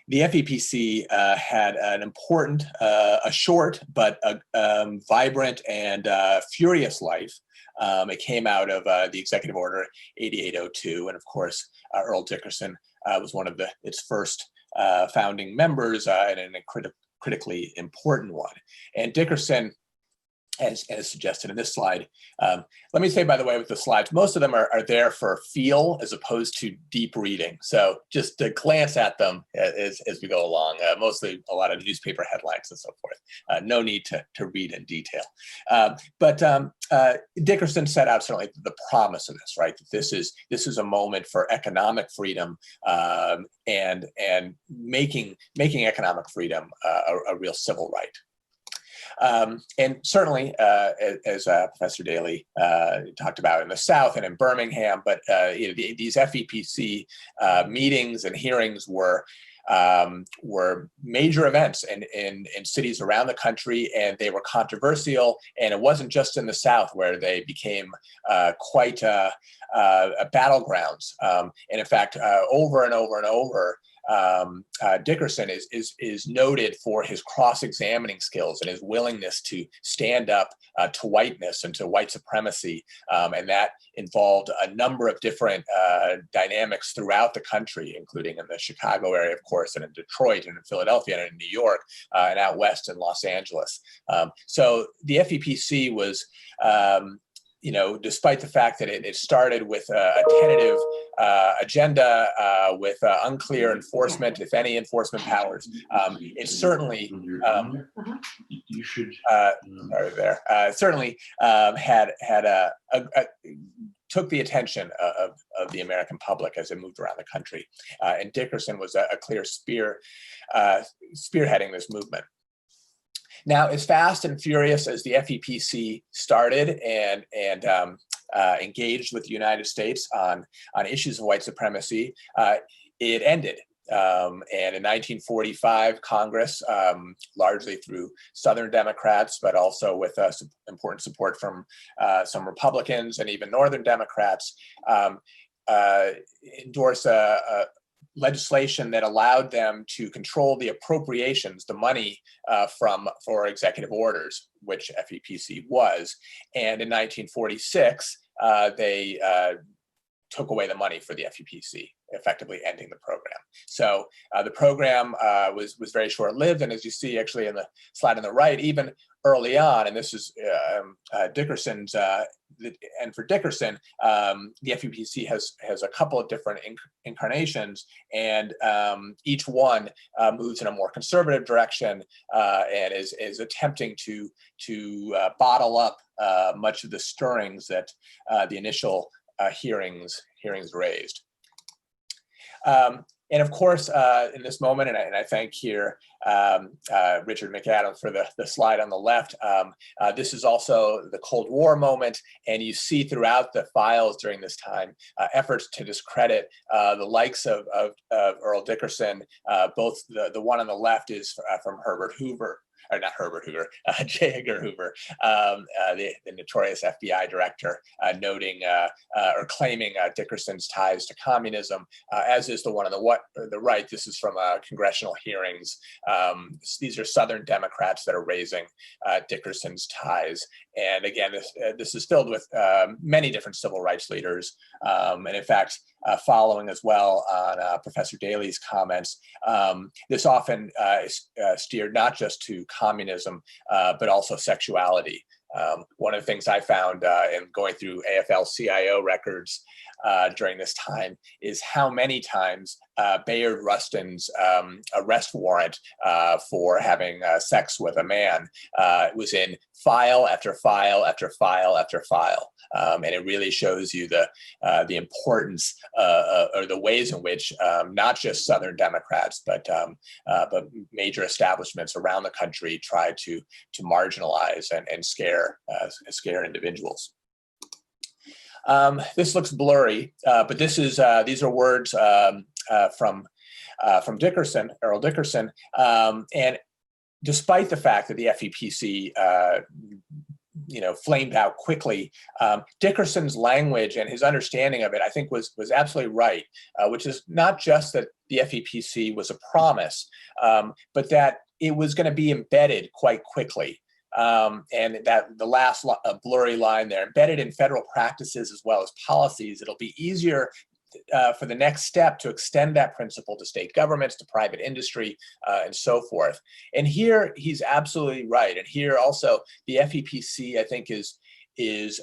the FEPC had an important, a short but vibrant and furious life. It came out of the Executive Order 8802, and of course, Earl Dickerson was one of its first founding members and a critically important one. And Dickerson, as suggested in this slide. Let me say, by the way, with the slides, most of them are there for feel as opposed to deep reading. So just to glance at them as we go along, mostly a lot of newspaper headlines and so forth. No need to read in detail. But Dickerson set out certainly the promise of this, right? That this is a moment for economic freedom and making economic freedom a real civil right. And certainly, as Professor Dailey talked about in the South and in Birmingham, but these FEPC meetings and hearings were major events in cities around the country, and they were controversial. And it wasn't just in the South where they became quite battlegrounds. And in fact, over and over and over, Dickerson is noted for his cross-examining skills and his willingness to stand up to whiteness and to white supremacy, and that involved a number of different dynamics throughout the country, including in the Chicago area, of course, and in Detroit and in Philadelphia and in New York and out west in Los Angeles. So the FEPC was despite the fact that it started with a tentative agenda with unclear enforcement, if any enforcement powers, it certainly certainly took the attention of the American public as it moved around the country, and Dickerson was a clear spearheading this movement. Now, as fast and furious as the FEPC started and engaged with the United States on issues of white supremacy, it ended. And in 1945, Congress, largely through Southern Democrats, but also with important support from some Republicans and even Northern Democrats, endorsed legislation that allowed them to control the appropriations, the money for executive orders, which FEPC was. And in 1946, they took away the money for the FEPC, effectively ending the program. So the program was very short-lived, and as you see actually in the slide on the right, even early on, and this is Dickerson's, and for Dickerson, the FEPC has a couple of different incarnations, and each one moves in a more conservative direction and is attempting to bottle up much of the stirrings that the initial hearings raised. And of course, in this moment, and I thank here Richard McAdams for the slide on the left, this is also the Cold War moment, and you see throughout the files during this time efforts to discredit the likes of Earl Dickerson. Both the one on the left is from Herbert Hoover, or not Herbert Hoover, J. Edgar Hoover, the notorious FBI director, noting or claiming Dickerson's ties to communism, as is the one on the right. This is from congressional hearings. These are Southern Democrats that are raising Dickerson's ties. And again, this is filled with many different civil rights leaders. And in fact, following as well on Professor Dailey's comments, this often is steered not just to communism, but also sexuality. One of the things I found in going through AFL-CIO records during this time is how many times Bayard Rustin's arrest warrant for having sex with a man was in file after file after file after file. And it really shows you the importance or the ways in which not just Southern Democrats, but major establishments around the country try to marginalize and scare individuals. This looks blurry, but these are words from Dickerson, Earl Dickerson, and despite the fact that the FEPC flamed out quickly, Dickerson's language and his understanding of it, I think, was absolutely right, which is not just that the FEPC was a promise, but that it was going to be embedded quite quickly. And that the last blurry line there, embedded in federal practices as well as policies, it'll be easier for the next step to extend that principle to state governments, to private industry, and so forth. And here he's absolutely right. And here also the FEPC, I think, is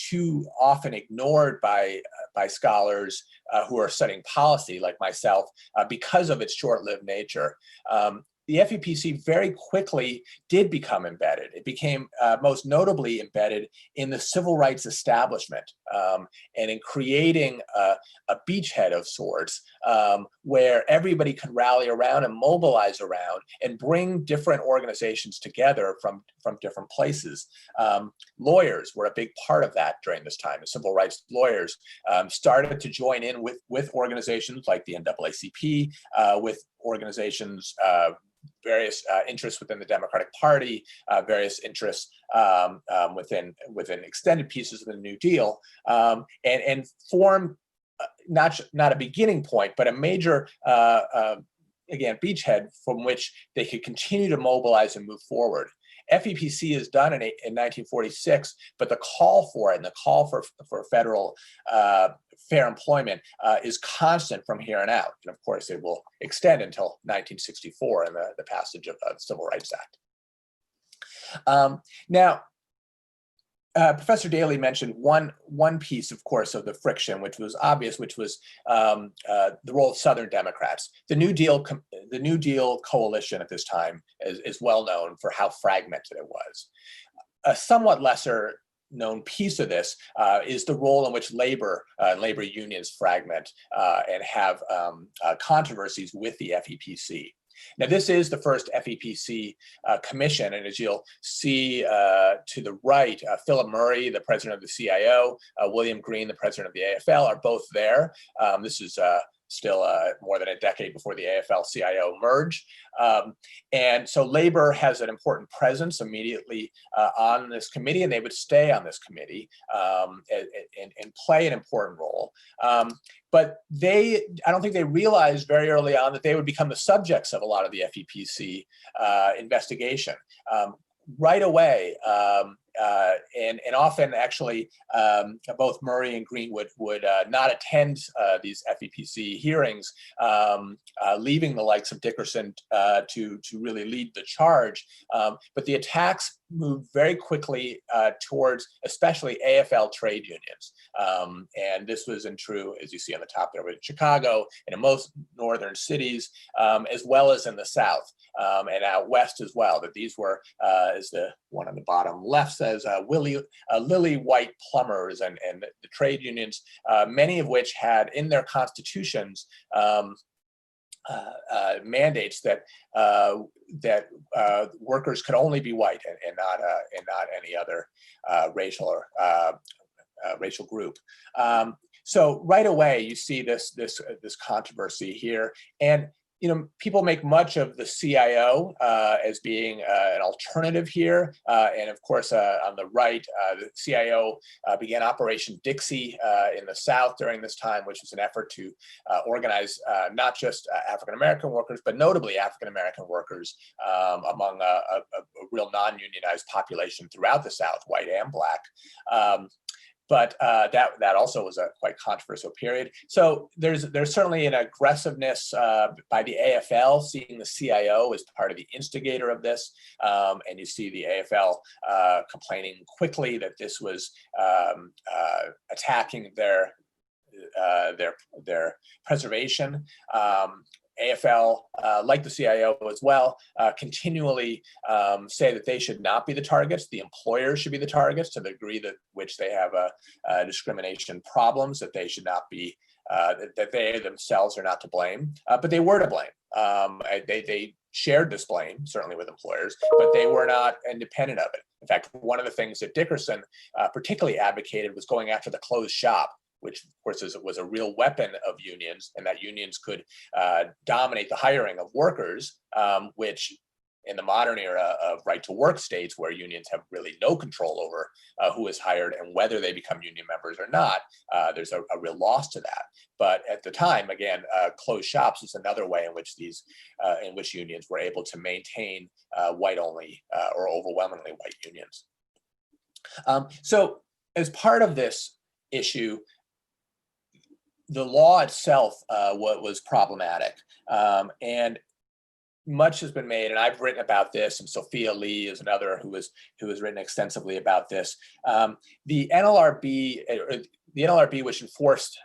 too often ignored by scholars who are studying policy like myself because of its short-lived nature. The FEPC very quickly did become embedded. It became most notably embedded in the civil rights establishment and in creating a beachhead of sorts where everybody could rally around and mobilize around and bring different organizations together from different places. Lawyers were a big part of that during this time. The civil rights lawyers started to join in with organizations like the NAACP, with organizations, various interests within the Democratic Party, various interests within extended pieces of the New Deal, and form not a beginning point, but a major, again, beachhead from which they could continue to mobilize and move forward. FEPC is done in 1946, but the call for it and the call for federal fair employment is constant from here on out. And of course, it will extend until 1964 and the passage of the Civil Rights Act. Now, Professor Dailey mentioned one piece, of course, of the friction, which was obvious, which was the role of Southern Democrats. The New Deal coalition at this time is well known for how fragmented it was. A somewhat lesser known piece of this is the role in which labor unions fragment and have controversies with the FEPC. Now, this is the first FEPC commission, and as you'll see to the right, Philip Murray, the president of the CIO, William Green, the president of the AFL, are both there. This is still more than a decade before the AFL-CIO merge. And so labor has an important presence immediately on this committee, and they would stay on this committee and play an important role. But I don't think they realized very early on that they would become the subjects of a lot of the FEPC investigation. Right away, and often actually both Murray and Green would not attend these FEPC hearings, leaving the likes of Dickerson to really lead the charge. But the attacks moved very quickly towards especially AFL trade unions. And this was true, as you see on the top there, with Chicago and in most northern cities, as well as in the South and out west as well. That these were, as the one on the bottom left says, lily white plumbers and the trade unions, many of which had in their constitutions mandates that workers could only be white and not any other racial or racial group. So right away you see this controversy here, and people make much of the CIO as being an alternative here. And of course, on the right, the CIO began Operation Dixie in the South during this time, which was an effort to organize not just African-American workers, but notably African-American workers among a real non-unionized population throughout the South, white and Black. But that also was a quite controversial period. So there's certainly an aggressiveness by the AFL, seeing the CIO as part of the instigator of this, and you see the AFL complaining quickly that this was attacking their preservation. AFL, like the CIO as well, continually say that they should not be the targets. The employers should be the targets to the degree that which they have discrimination problems, that they should not be, that they themselves are not to blame, but they were to blame. They shared this blame, certainly with employers, but they were not independent of it. In fact, one of the things that Dickerson particularly advocated was going after the closed shop, which of course was a real weapon of unions, and that unions could dominate the hiring of workers, which in the modern era of right to work states where unions have really no control over who is hired and whether they become union members or not, there's a real loss to that. But at the time, again, closed shops is another way in which unions were able to maintain white only or overwhelmingly white unions. So as part of this issue, the law itself was problematic, and much has been made, and I've written about this, and Sophia Lee is another who has written extensively about this. The NLRB, which enforced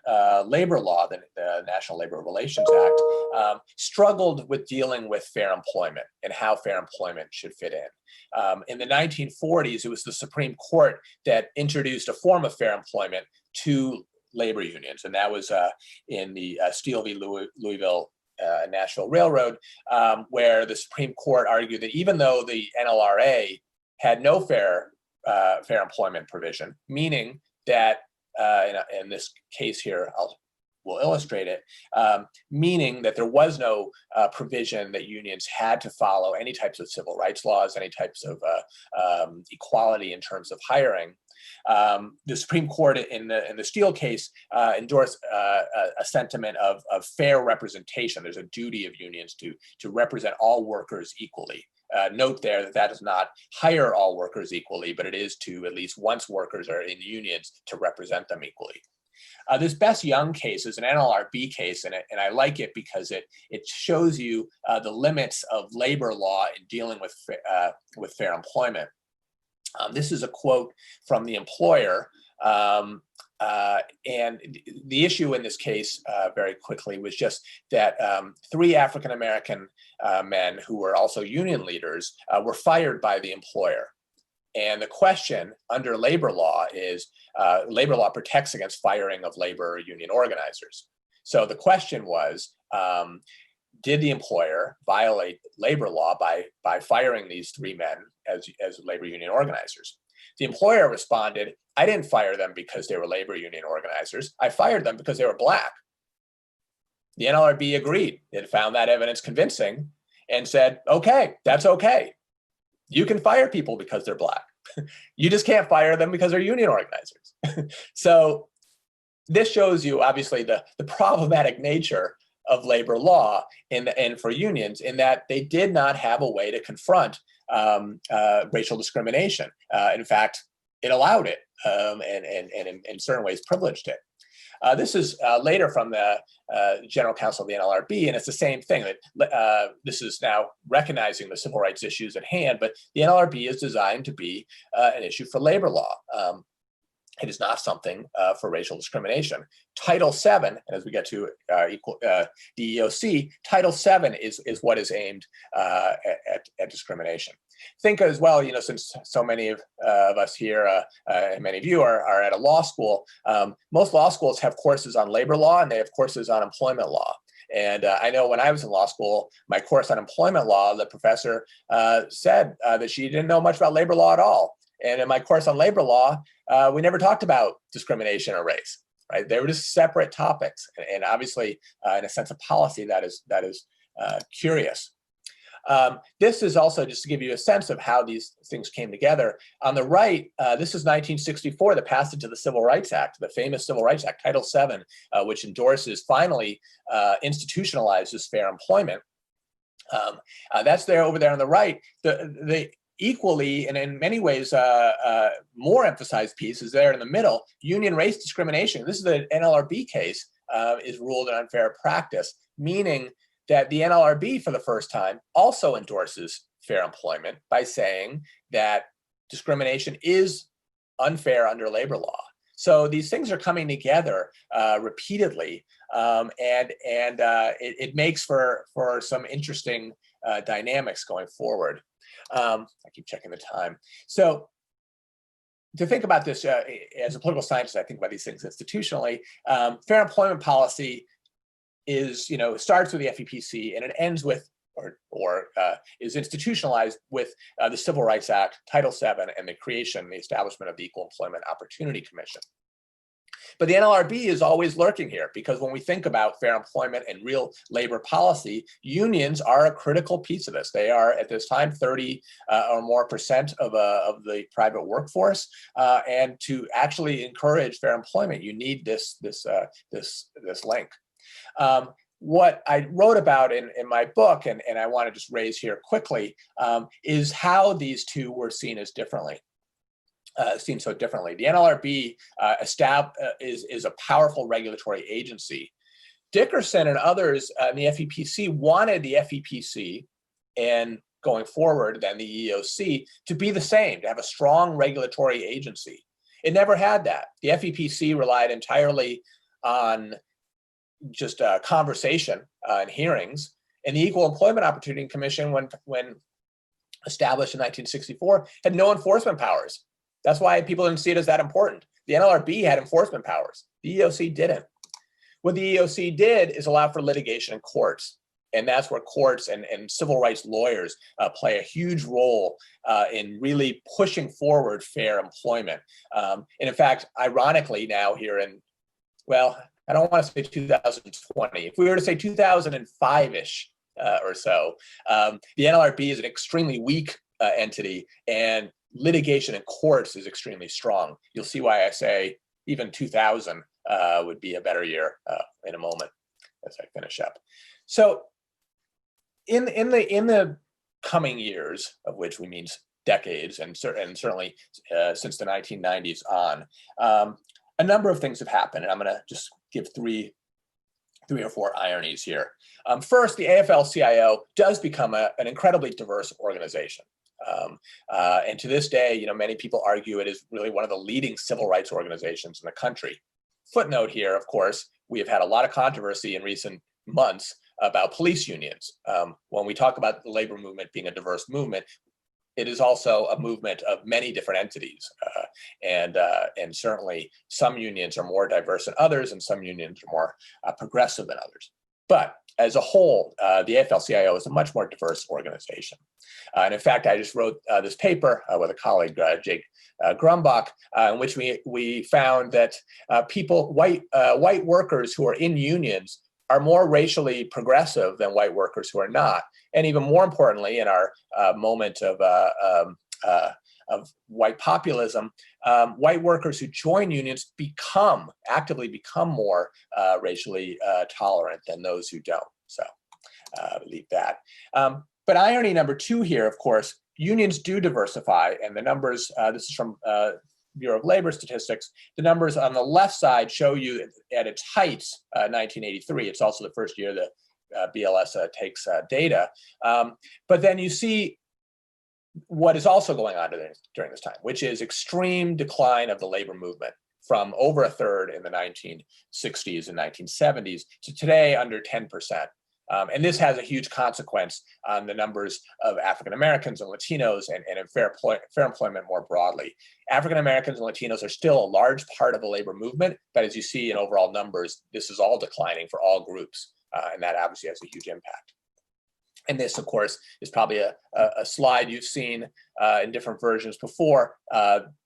labor law, the National Labor Relations Act, struggled with dealing with fair employment and how fair employment should fit in. In the 1940s, it was the Supreme Court that introduced a form of fair employment to labor unions, and that was in the Steel v. Louisville Nashville Railroad, where the Supreme Court argued that even though the NLRA had no fair employment provision, meaning that in this case here, we'll illustrate it, meaning that there was no provision that unions had to follow any types of civil rights laws, any types of equality in terms of hiring. The Supreme Court in the Steel case endorsed a sentiment of fair representation. There's a duty of unions to represent all workers equally. Note there that does not hire all workers equally, but it is to, at least once workers are in unions, to represent them equally. This Bess Young case is an NLRB case, and I like it because it shows you the limits of labor law in dealing with fair employment. This is a quote from the employer, and the issue in this case, very quickly, was just that 3 African-American men who were also union leaders were fired by the employer. And the question under labor law is, labor law protects against firing of labor union organizers. So the question was, did the employer violate labor law by firing these 3 men as labor union organizers? The employer responded, I didn't fire them because they were labor union organizers. I fired them because they were Black. The NLRB agreed. It found that evidence convincing and said, okay, that's okay. You can fire people because they're Black. You just can't fire them because they're union organizers. So this shows you, obviously, the problematic nature of labor law and for unions, in that they did not have a way to confront racial discrimination. In fact, it allowed it, and in certain ways privileged it. This is later from the General Counsel of the NLRB, and it's the same thing. That this is now recognizing the civil rights issues at hand, but the NLRB is designed to be an issue for labor law. It is not something for racial discrimination. Title VII, and as we get to the EEOC, Title VII is what is aimed at discrimination. Think as well, since so many of us here, and many of you are at a law school, most law schools have courses on labor law and they have courses on employment law. And I know when I was in law school, my course on employment law, the professor said that she didn't know much about labor law at all. And in my course on labor law, we never talked about discrimination or race, right? They were just separate topics. And obviously, in a sense of policy, that is curious. This is also just to give you a sense of how these things came together. On the right, this is 1964, the passage of the Civil Rights Act, the famous Civil Rights Act, Title VII, which endorses, finally institutionalizes fair employment. That's there over there on the right. The equally, and in many ways more emphasized piece is there in the middle, union race discrimination. This is the NLRB case, is ruled an unfair practice, meaning that the NLRB for the first time also endorses fair employment by saying that discrimination is unfair under labor law. So these things are coming together repeatedly, and it makes for some interesting dynamics going forward. I keep checking the time. So to think about this as a political scientist, I think about these things institutionally. Fair employment policy is, starts with the FEPC and it ends with, or is institutionalized with the Civil Rights Act, Title VII, and the establishment of the Equal Employment Opportunity Commission. But the NLRB is always lurking here, because when we think about fair employment and real labor policy, unions are a critical piece of this. They are at this time 30 or more % of the private workforce, and to actually encourage fair employment, you need this link. What I wrote about in my book, and I want to just raise here quickly, is how these two were seen as differently. Seen so differently. The NLRB is a powerful regulatory agency. Dickerson and others in the FEPC wanted the FEPC, and going forward then the EEOC, to be the same, to have a strong regulatory agency. It never had that. The FEPC relied entirely on just conversation and hearings, and the Equal Employment Opportunity Commission, when established in 1964, had no enforcement powers. That's why people didn't see it as that important. The NLRB had enforcement powers. The EEOC didn't. What the EEOC did is allow for litigation in courts. And that's where courts and civil rights lawyers play a huge role in really pushing forward fair employment. And in fact, ironically now here in, well, I don't want to say 2020. If we were to say 2005-ish or so, the NLRB is an extremely weak entity, and litigation in courts is extremely strong. You'll see why I say even 2000 would be a better year in a moment as I finish up. So in the coming years, of which we mean decades, and certainly since the 1990s on, a number of things have happened, and I'm going to just give three or four ironies here. First, the AFL-CIO does become an incredibly diverse organization. And to this day, many people argue it is really one of the leading civil rights organizations in the country. Footnote here, of course, we have had a lot of controversy in recent months about police unions. When we talk about the labor movement being a diverse movement, it is also a movement of many different entities. And certainly some unions are more diverse than others, and some unions are more progressive than others. But as a whole, the AFL-CIO is a much more diverse organization. And in fact, I just wrote this paper with a colleague, Jake Grumbach, in which we found that white workers who are in unions are more racially progressive than white workers who are not. And even more importantly, in our moment of white populism, white workers who join unions actively become more racially tolerant than those who don't. So leave that. But irony number two here, of course, unions do diversify, and the numbers, this is from Bureau of Labor Statistics, the numbers on the left side show you at its heights, 1983. It's also the first year that BLS takes data. But then you see what is also going on during this time, which is extreme decline of the labor movement from over a third in the 1960s and 1970s to today under 10%. And this has a huge consequence on the numbers of African Americans and Latinos and in fair employment more broadly. African Americans and Latinos are still a large part of the labor movement, but as you see in overall numbers, this is all declining for all groups, and that obviously has a huge impact. And this, of course, is probably a slide you've seen in different versions before,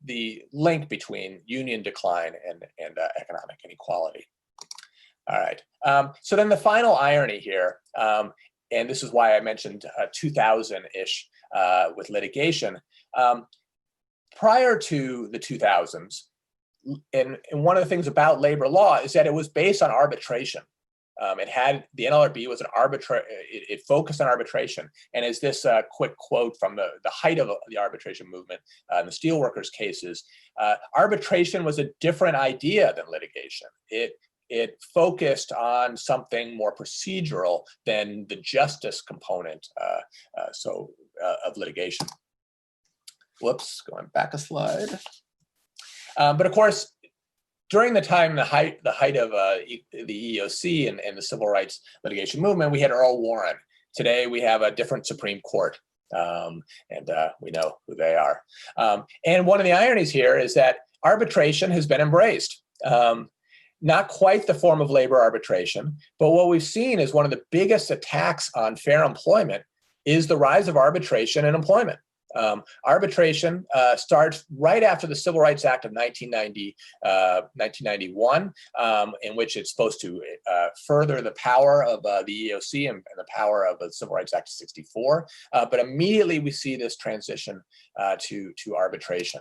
the link between union decline and economic inequality. All right. So then the final irony here and this is why I mentioned 2000-ish with litigation. Prior to the 2000s, and one of the things about labor law is that it was based on arbitration. The NLRB was it focused on arbitration. And as this quick quote from the height of the arbitration movement in the Steelworkers cases, arbitration was a different idea than litigation. It focused on something more procedural than the justice component of litigation. Whoops, going back a slide. But of course, during the time, the height of the EEOC and the civil rights litigation movement, we had Earl Warren. Today, we have a different Supreme Court, and we know who they are. And one of the ironies here is that arbitration has been embraced. Not quite the form of labor arbitration, but what we've seen is one of the biggest attacks on fair employment is the rise of arbitration in employment. Arbitration starts right after the Civil Rights Act of 1991, in which it's supposed to further the power of the EEOC and the power of the Civil Rights Act of '64. But immediately we see this transition to arbitration.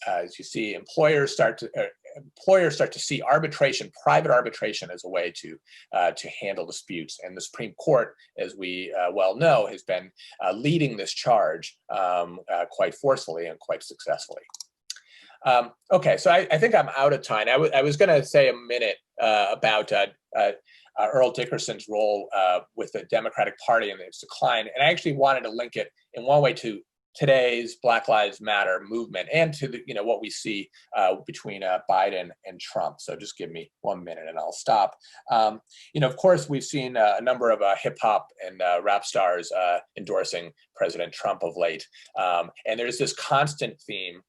As you see, employers start to see arbitration, private arbitration, as a way to handle disputes. And the Supreme Court, as we well know, has been leading this charge quite forcefully and quite successfully. Okay, so I think I'm out of time. I was going to say a minute about Earl Dickerson's role with the Democratic Party and its decline, and I actually wanted to link it in one way to today's Black Lives Matter movement and to what we see between Biden and Trump. So just give me 1 minute and I'll stop. Of course, we've seen a number of hip hop and rap stars endorsing President Trump of late. And there's this constant theme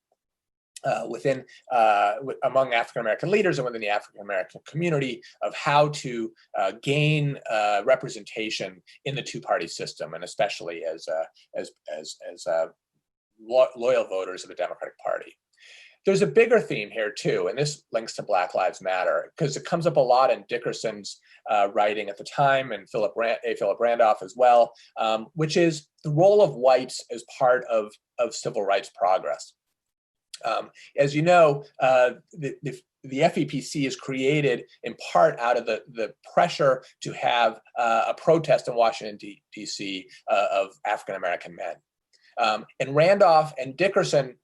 among African-American leaders and within the African-American community of how to gain representation in the two-party system, and especially as loyal voters of the Democratic Party. There's a bigger theme here too, and this links to Black Lives Matter because it comes up a lot in Dickerson's writing at the time, and Philip Randolph as well, which is the role of whites as part of civil rights progress. As you know, the FEPC is created in part out of the pressure to have a protest in Washington, D.C. Of African-American men. And Randolph and Dickerson,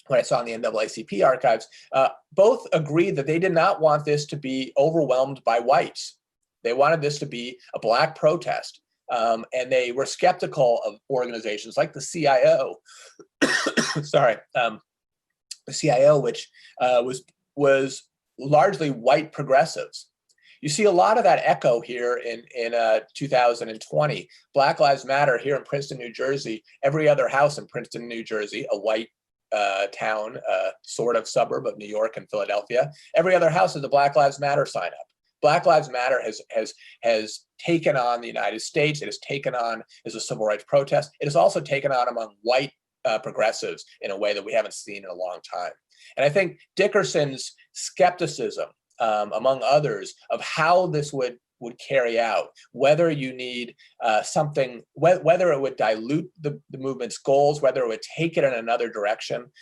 what I saw in the NAACP archives, both agreed that they did not want this to be overwhelmed by whites. They wanted this to be a Black protest. And they were skeptical of organizations like the CIO, sorry, the CIO, which was largely white progressives. You see a lot of that echo here in 2020. Black Lives Matter here in Princeton, New Jersey. Every other house in Princeton, New Jersey, a white town, sort of suburb of New York and Philadelphia. Every other house has a Black Lives Matter sign up. Black Lives Matter has taken on the United States. It has taken on as a civil rights protest. It has also taken on among white progressives in a way that we haven't seen in a long time. And I think Dickerson's skepticism, among others, of how this would carry out, whether you need something, whether it would dilute the movement's goals, whether it would take it in another direction,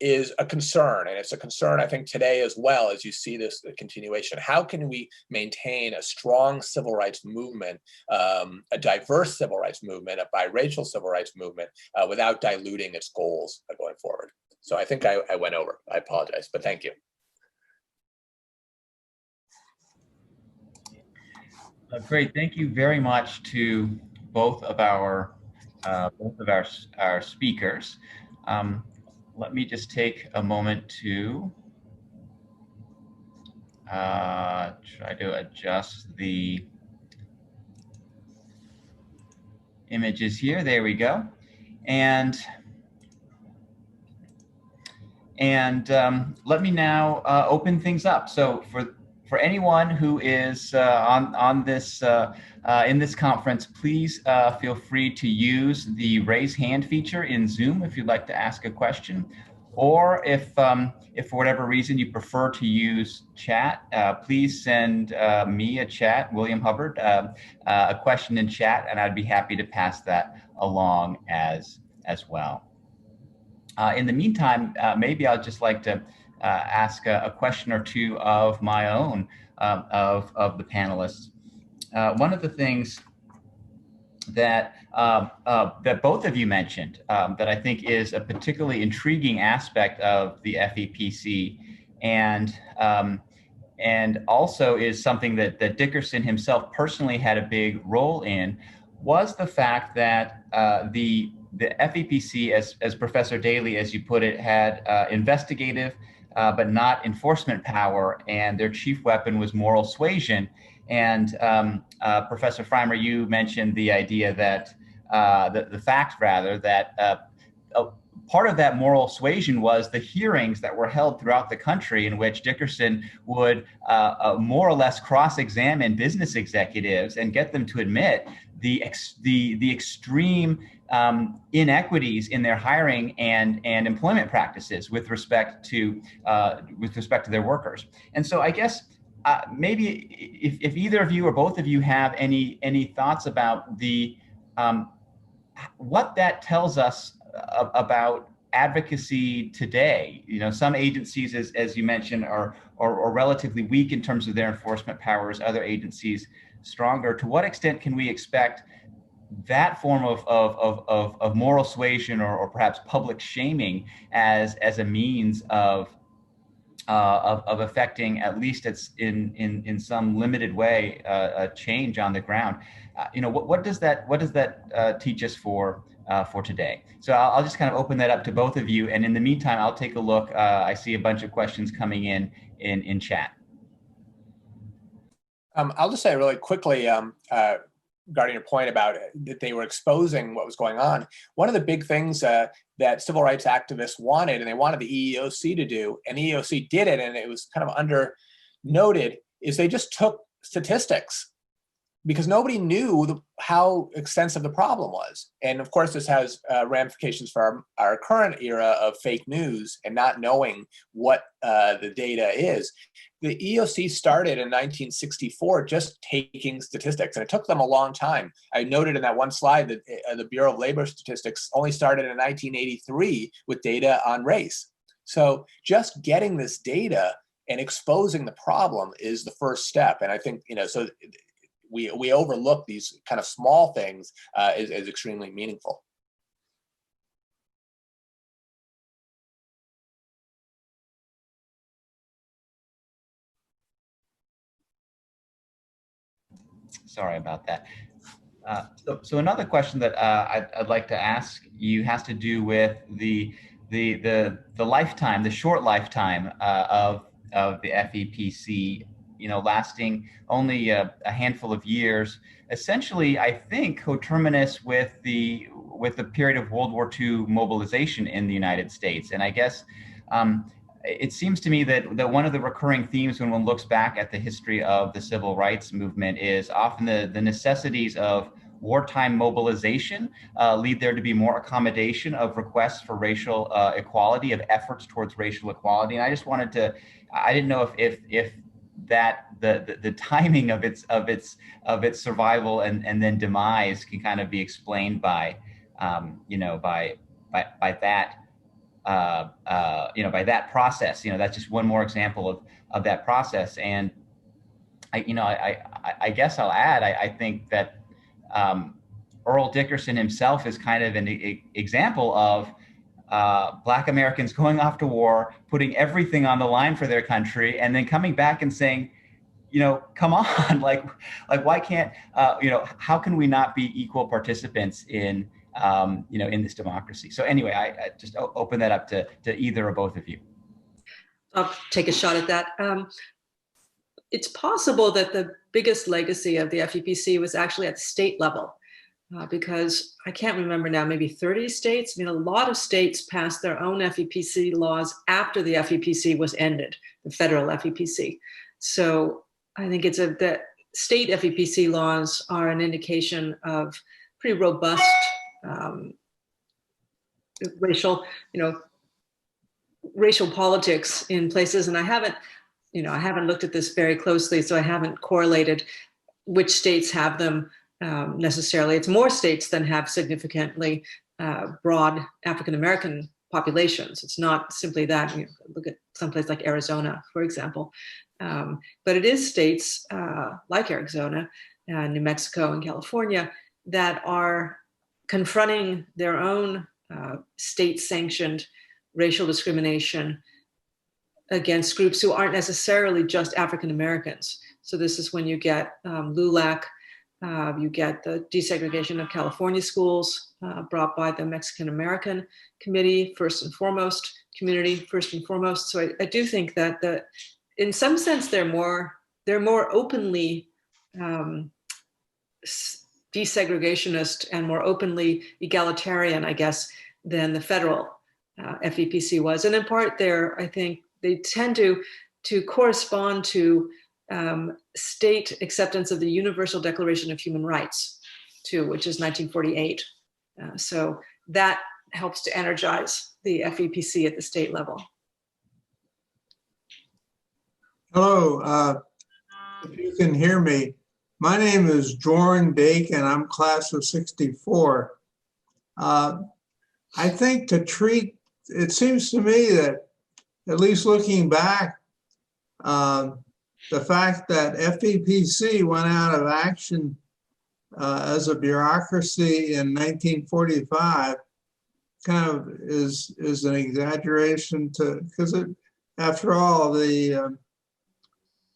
is a concern. And it's a concern, I think, today as well, as you see this continuation. How can we maintain a strong civil rights movement, a diverse civil rights movement, a biracial civil rights movement, without diluting its goals going forward? So I think I went over. I apologize, but thank you. Great, thank you very much to both of our speakers. Let me just take a moment to try to adjust the images here. There we go. And let me now open things up. So for anyone who is on this in this conference, please feel free to use the raise hand feature in Zoom if you'd like to ask a question, Or if for whatever reason you prefer to use chat, please send me a chat, William Hubbard, a question in chat, and I'd be happy to pass that along as well. In the meantime, maybe I'd just like to ask a question or two of my own of the panelists. One of the things that that both of you mentioned that I think is a particularly intriguing aspect of the FEPC, and also is something that Dickerson himself personally had a big role in, was the fact that the FEPC, as Professor Dailey, as you put it, had investigative but not enforcement power, and their chief weapon was moral suasion. And Professor Frymer, you mentioned the idea that the fact, rather, that part of that moral suasion was the hearings that were held throughout the country in which Dickerson would more or less cross-examine business executives and get them to admit the extreme inequities in their hiring and employment practices with respect to their workers. And so I guess maybe if either of you or both of you have any thoughts about the what that tells us about advocacy today. You know, some agencies, as you mentioned, are relatively weak in terms of their enforcement powers. Other agencies stronger. To what extent can we expect that form of moral suasion or perhaps public shaming as a means of affecting, at least it's in some limited way, a change on the ground? You know, what does that teach us for today? So I'll just kind of open that up to both of you, and in the meantime, I'll take a look. I see a bunch of questions coming in chat. I'll just say really quickly, regarding your point about that they were exposing what was going on. One of the big things that civil rights activists wanted, and they wanted the EEOC to do, and the EEOC did it, and it was kind of under noted, is they just took statistics, because nobody knew how extensive the problem was. And of course, this has ramifications for our current era of fake news and not knowing what the data is. The EEOC started in 1964 just taking statistics, and it took them a long time. I noted in that one slide that the Bureau of Labor Statistics only started in 1983 with data on race. So just getting this data and exposing the problem is the first step. And I think, you know, so we overlook these kind of small things is extremely meaningful. Sorry about that. So another question that I'd like to ask you has to do with the lifetime, the short lifetime of the FEPC. You know, lasting only a handful of years. Essentially, I think coterminous with the period of World War II mobilization in the United States. And I guess it seems to me that one of the recurring themes when one looks back at the history of the civil rights movement is often the necessities of wartime mobilization lead there to be more accommodation of requests for racial equality, of efforts towards racial equality. And I just wanted to, I didn't know if that the timing of its survival and then demise can kind of be explained by you know, by that you know, by that process. You know, that's just one more example of that process. And I guess I'll add, I think that Earl Dickerson himself is kind of an example of Black Americans going off to war, putting everything on the line for their country, and then coming back and saying, you know, come on, like why can't, you know, how can we not be equal participants in, you know, in this democracy? So anyway, I just open that up to either or both of you. I'll take a shot at that. It's possible that the biggest legacy of the FEPC was actually at the state level. Because I can't remember now, maybe 30 states. I mean, a lot of states passed their own FEPC laws after the FEPC was ended, the federal FEPC. So I think it's that state FEPC laws are an indication of pretty robust racial, you know, racial politics in places, and I haven't looked at this very closely, so I haven't correlated which states have them necessarily. It's more states than have significantly broad African-American populations. It's not simply that. Look at someplace like Arizona, for example. But it is states like Arizona, New Mexico, and California that are confronting their own state-sanctioned racial discrimination against groups who aren't necessarily just African Americans. So this is when you get LULAC, you get the desegregation of California schools brought by the Mexican American Committee, first and foremost, community first and foremost. So I do think that in some sense they're more openly desegregationist and more openly egalitarian, I guess, than the federal FEPC was. And in part I think they tend to correspond to state acceptance of the Universal Declaration of Human Rights, too, which is 1948. So that helps to energize the FEPC at the state level. Hello, if you can hear me. My name is Jorn Dakin. I'm class of 64. I think it seems to me that, at least looking back, the fact that FEPC went out of action as a bureaucracy in 1945 kind of is an exaggeration, because after all, the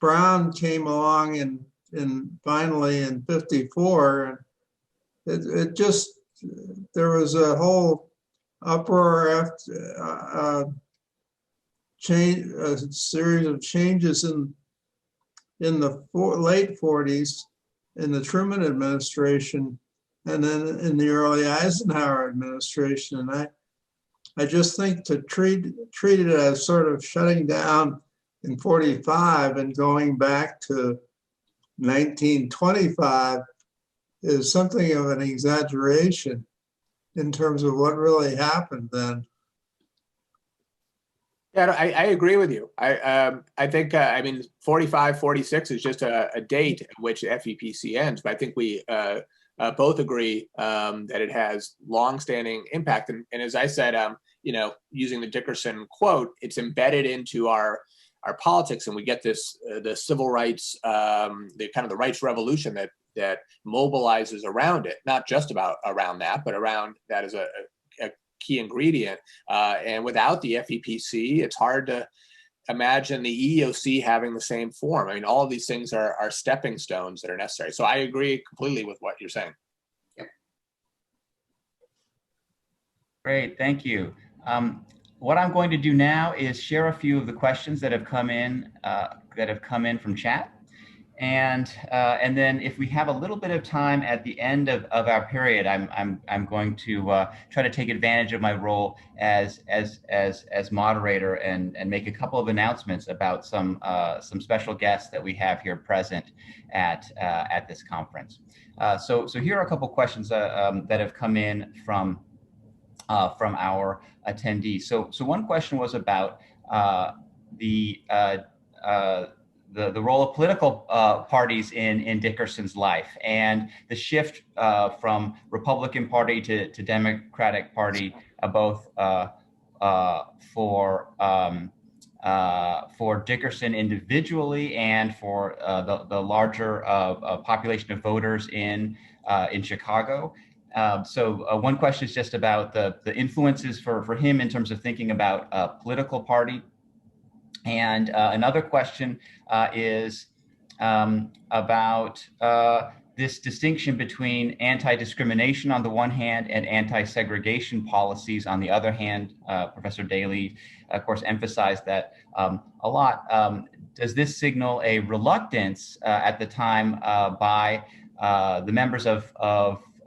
Brown came along in finally in 54, and it just, there was a whole uproar after a series of changes in the late 40s in the Truman administration, and then in the early Eisenhower administration. And I just think to treat it as sort of shutting down in 45 and going back to 1925 is something of an exaggeration in terms of what really happened then. Yeah, I agree with you. I think, I mean, 45, 46 is just a date at which FEPC ends, but I think we both agree that it has longstanding impact. And as I said, using the Dickerson quote, it's embedded into our politics, and we get this the civil rights, the kind of the rights revolution that mobilizes around it, not just around that, but around that as a key ingredient. And without the FEPC, it's hard to imagine the EEOC having the same form. I mean, all of these things are stepping stones that are necessary. So I agree completely with what you're saying. Yep. Great, thank you. What I'm going to do now is share a few of the questions that have come in from chat. And then if we have a little bit of time at the end of our period, I'm going to try to take advantage of my role as moderator and make a couple of announcements about some special guests that we have here present at this conference. So here are a couple questions that have come in from our attendees. So one question was about the role of political parties in Dickerson's life, and the shift from Republican Party to Democratic Party, both for Dickerson individually and for the larger population of voters in Chicago. So one question is just about the influences for him in terms of thinking about political party. And another question is about this distinction between anti-discrimination on the one hand and anti-segregation policies on the other hand. Professor Dailey, of course, emphasized that a lot. Does this signal a reluctance at the time by the members of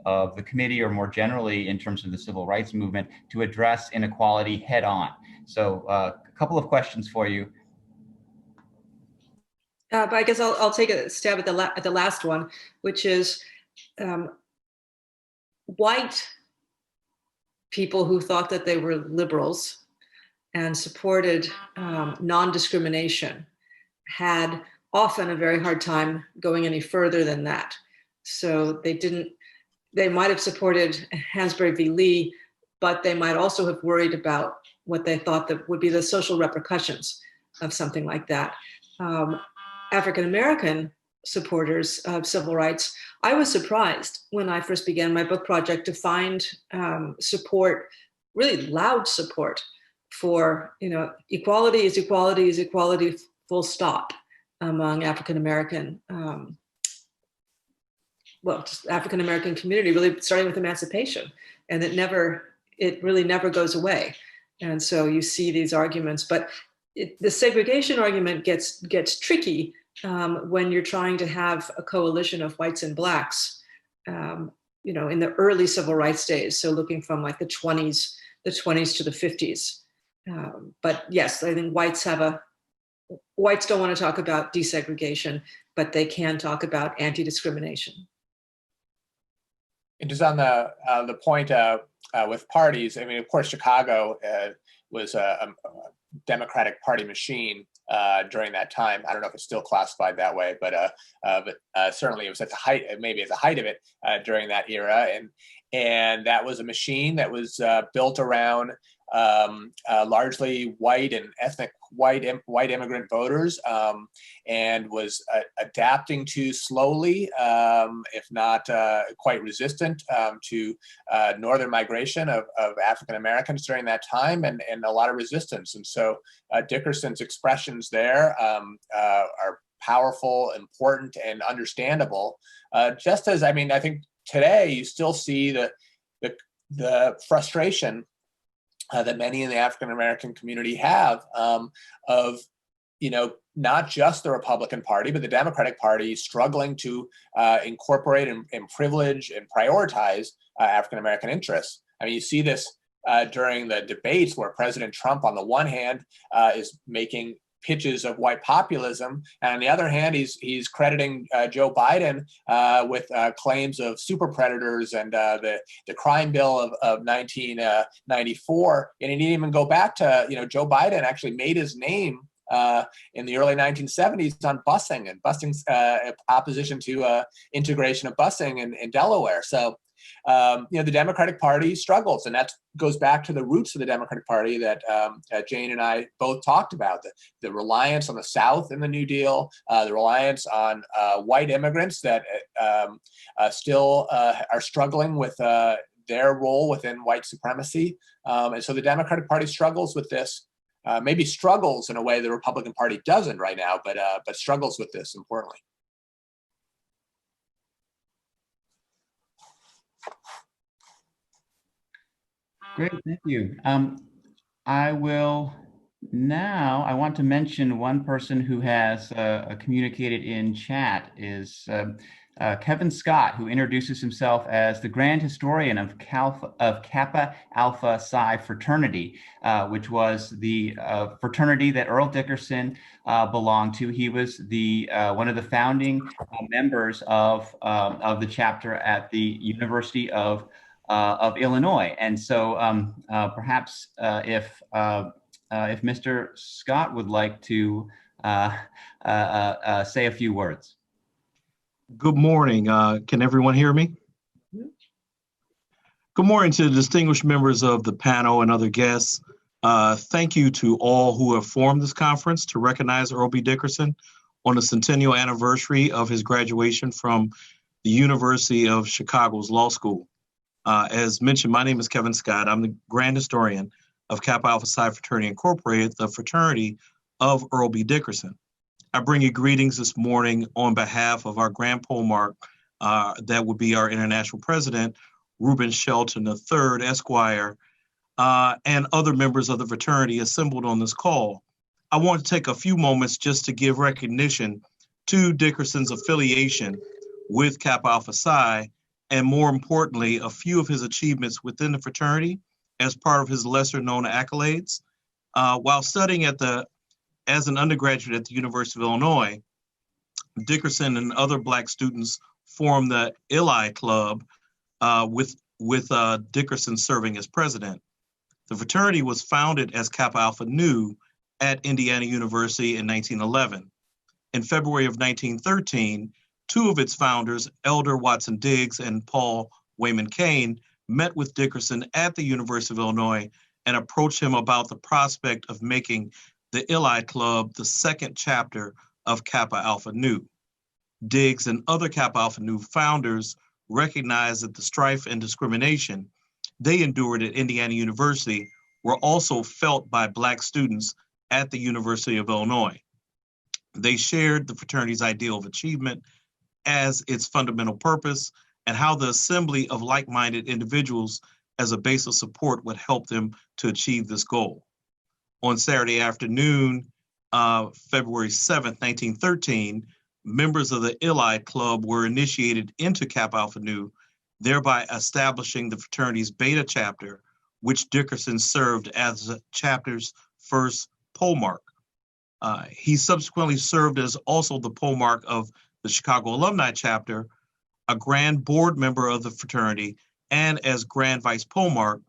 the committee, or more generally in terms of the civil rights movement, to address inequality head on? So a couple of questions for you. But I guess I'll take a stab at the last one, which is white people who thought that they were liberals and supported non-discrimination had often a very hard time going any further than that. So they might have supported Hansberry v. Lee, but they might also have worried about what they thought that would be the social repercussions of something like that. African-American supporters of civil rights, I was surprised when I first began my book project to find support, really loud support for, equality is equality is equality, full stop, among African-American, just African-American community, really starting with emancipation. And it really never goes away. And so you see these arguments, but the segregation argument gets tricky when you're trying to have a coalition of whites and blacks, in the early civil rights days. So looking from like the 20s to the 50s. But yes, I think whites don't want to talk about desegregation, but they can talk about anti-discrimination. And just on the point with parties, I mean, of course, Chicago was a Democratic Party machine during that time. I don't know if it's still classified that way, but certainly it was at the height, maybe at the height of it during that era, and that was a machine that was built around largely white and ethnic white immigrant voters, and was adapting to slowly, if not quite resistant to northern migration of African Americans during that time, and a lot of resistance. And so Dickerson's expressions there are powerful, important, and understandable. Just as, I mean, I think today you still see the frustration that many in the African-American community have of, not just the Republican Party, but the Democratic Party struggling to incorporate and privilege and prioritize African-American interests. I mean, you see this during the debates where President Trump, on the one hand, is making pitches of white populism, and on the other hand, he's crediting Joe Biden with claims of super predators and the crime bill of 1994. And he didn't even go back to, Joe Biden actually made his name in the early 1970s on busing and busing's opposition to integration of busing in Delaware. So the Democratic Party struggles, and that goes back to the roots of the Democratic Party that Jane and I both talked about, the reliance on the South in the New Deal, the reliance on white immigrants that still are struggling with their role within white supremacy. And so the Democratic Party struggles with this, maybe struggles in a way the Republican Party doesn't right now, but struggles with this importantly. Great, thank you. I want to mention one person who has communicated in chat is Kevin Scott, who introduces himself as the Grand Historian of Kappa Alpha Psi fraternity, which was the fraternity that Earl Dickerson belonged to. He was the one of the founding members of the chapter at the University of Illinois. And so perhaps if Mr. Scott would like to say a few words. Good morning. Can everyone hear me? Good morning to the distinguished members of the panel and other guests. Thank you to all who have formed this conference to recognize Earl B. Dickerson on the centennial anniversary of his graduation from the University of Chicago's Law School. As mentioned, my name is Kevin Scott. I'm the Grand Historian of Kappa Alpha Psi Fraternity Incorporated, the fraternity of Earl B. Dickerson. I bring you greetings this morning on behalf of our Grand Polemarch, that would be our international president, Reuben Shelton III, Esquire, and other members of the fraternity assembled on this call. I want to take a few moments just to give recognition to Dickerson's affiliation with Kappa Alpha Psi, and more importantly, a few of his achievements within the fraternity as part of his lesser known accolades. While studying as an undergraduate at the University of Illinois, Dickerson and other Black students formed the Illi Club with Dickerson serving as president. The fraternity was founded as Kappa Alpha Nu at Indiana University in 1911. In February of 1913, two of its founders, Elder Watson Diggs and Paul Wayman Kane, met with Dickerson at the University of Illinois and approached him about the prospect of making the Eli Club the second chapter of Kappa Alpha Nu. Diggs and other Kappa Alpha Nu founders recognized that the strife and discrimination they endured at Indiana University were also felt by Black students at the University of Illinois. They shared the fraternity's ideal of achievement as its fundamental purpose and how the assembly of like-minded individuals as a base of support would help them to achieve this goal. On Saturday afternoon, February 7th, 1913, members of the Eli Club were initiated into Kappa Alpha Nu, thereby establishing the fraternity's Beta chapter, which Dickerson served as the chapter's first polemarch. He subsequently served as also the polemarch of the Chicago Alumni chapter, a grand board member of the fraternity, and as grand vice polemarch,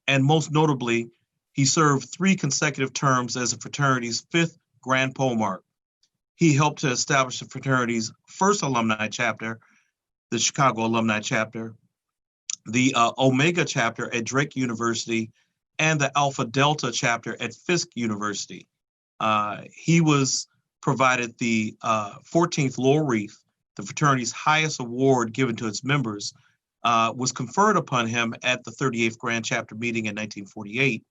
and most notably, he served 3 consecutive terms as the fraternity's 5th grand polemarch. He helped to establish the fraternity's first alumni chapter, the Chicago Alumni chapter, the Omega chapter at Drake University, and the Alpha Delta chapter at Fisk University. He was provided the 14th Laurel Wreath, the fraternity's highest award given to its members, was conferred upon him at the 38th Grand Chapter meeting in 1948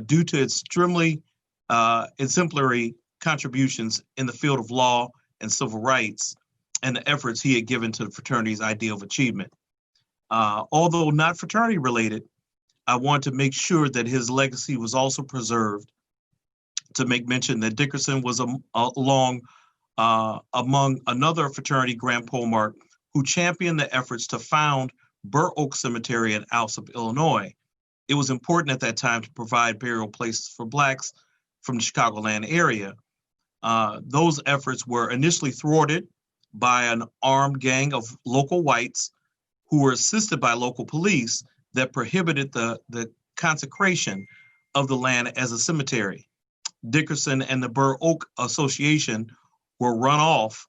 due to its extremely exemplary contributions in the field of law and civil rights and the efforts he had given to the fraternity's ideal of achievement. Although not fraternity related, I want to make sure that his legacy was also preserved. To make mention that Dickerson was among another fraternity grand polemarch who championed the efforts to found Burr Oak Cemetery in Alsip, Illinois. It was important at that time to provide burial places for Blacks from the Chicagoland area. Those efforts were initially thwarted by an armed gang of local whites who were assisted by local police that prohibited the consecration of the land as a cemetery. Dickerson and the Burr Oak Association were run off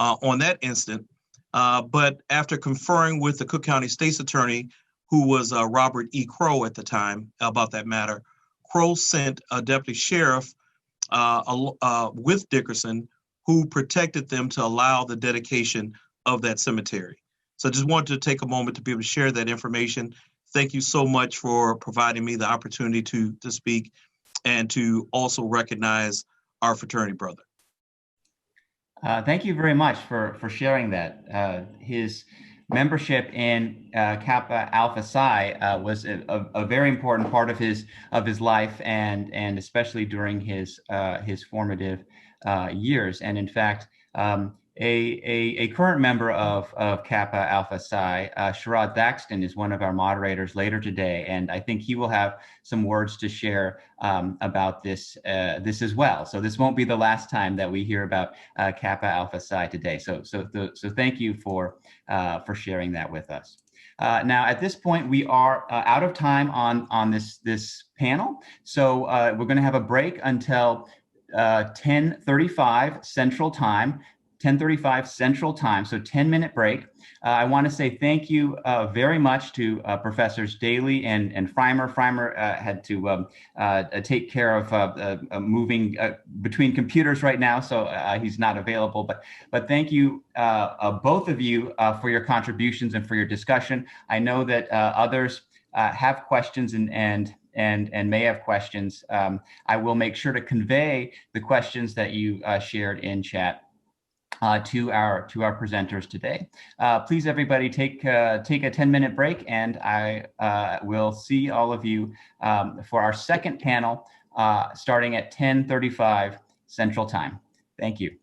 on that instant, but after conferring with the Cook County State's Attorney, who was Robert E. Crow at the time about that matter, Crow sent a deputy sheriff with Dickerson, who protected them to allow the dedication of that cemetery. So I just wanted to take a moment to be able to share that information. Thank you so much for providing me the opportunity to speak and to also recognize our fraternity brother. Thank you very much for sharing that. His membership in Kappa Alpha Psi was a very important part of his life, and especially during his formative years. And in fact, a current member of Kappa Alpha Psi, Sherrod Thaxton, is one of our moderators later today, and I think he will have some words to share about this as well. So this won't be the last time that we hear about Kappa Alpha Psi today. So thank you for sharing that with us. Now, at this point, we are out of time on this panel, so we're going to have a break until 10:35 Central Time. 10:35 Central Time, so 10-minute break. I want to say thank you very much to Professors Dailey and Frymer. Frymer had to take care of moving between computers right now, so he's not available. But thank you, both of you, for your contributions and for your discussion. I know that others have questions and may have questions. I will make sure to convey the questions that you shared in chat to our presenters today. Please, everybody, take a 10-minute break, and I will see all of you for our second panel starting at 10:35 Central Time. Thank you.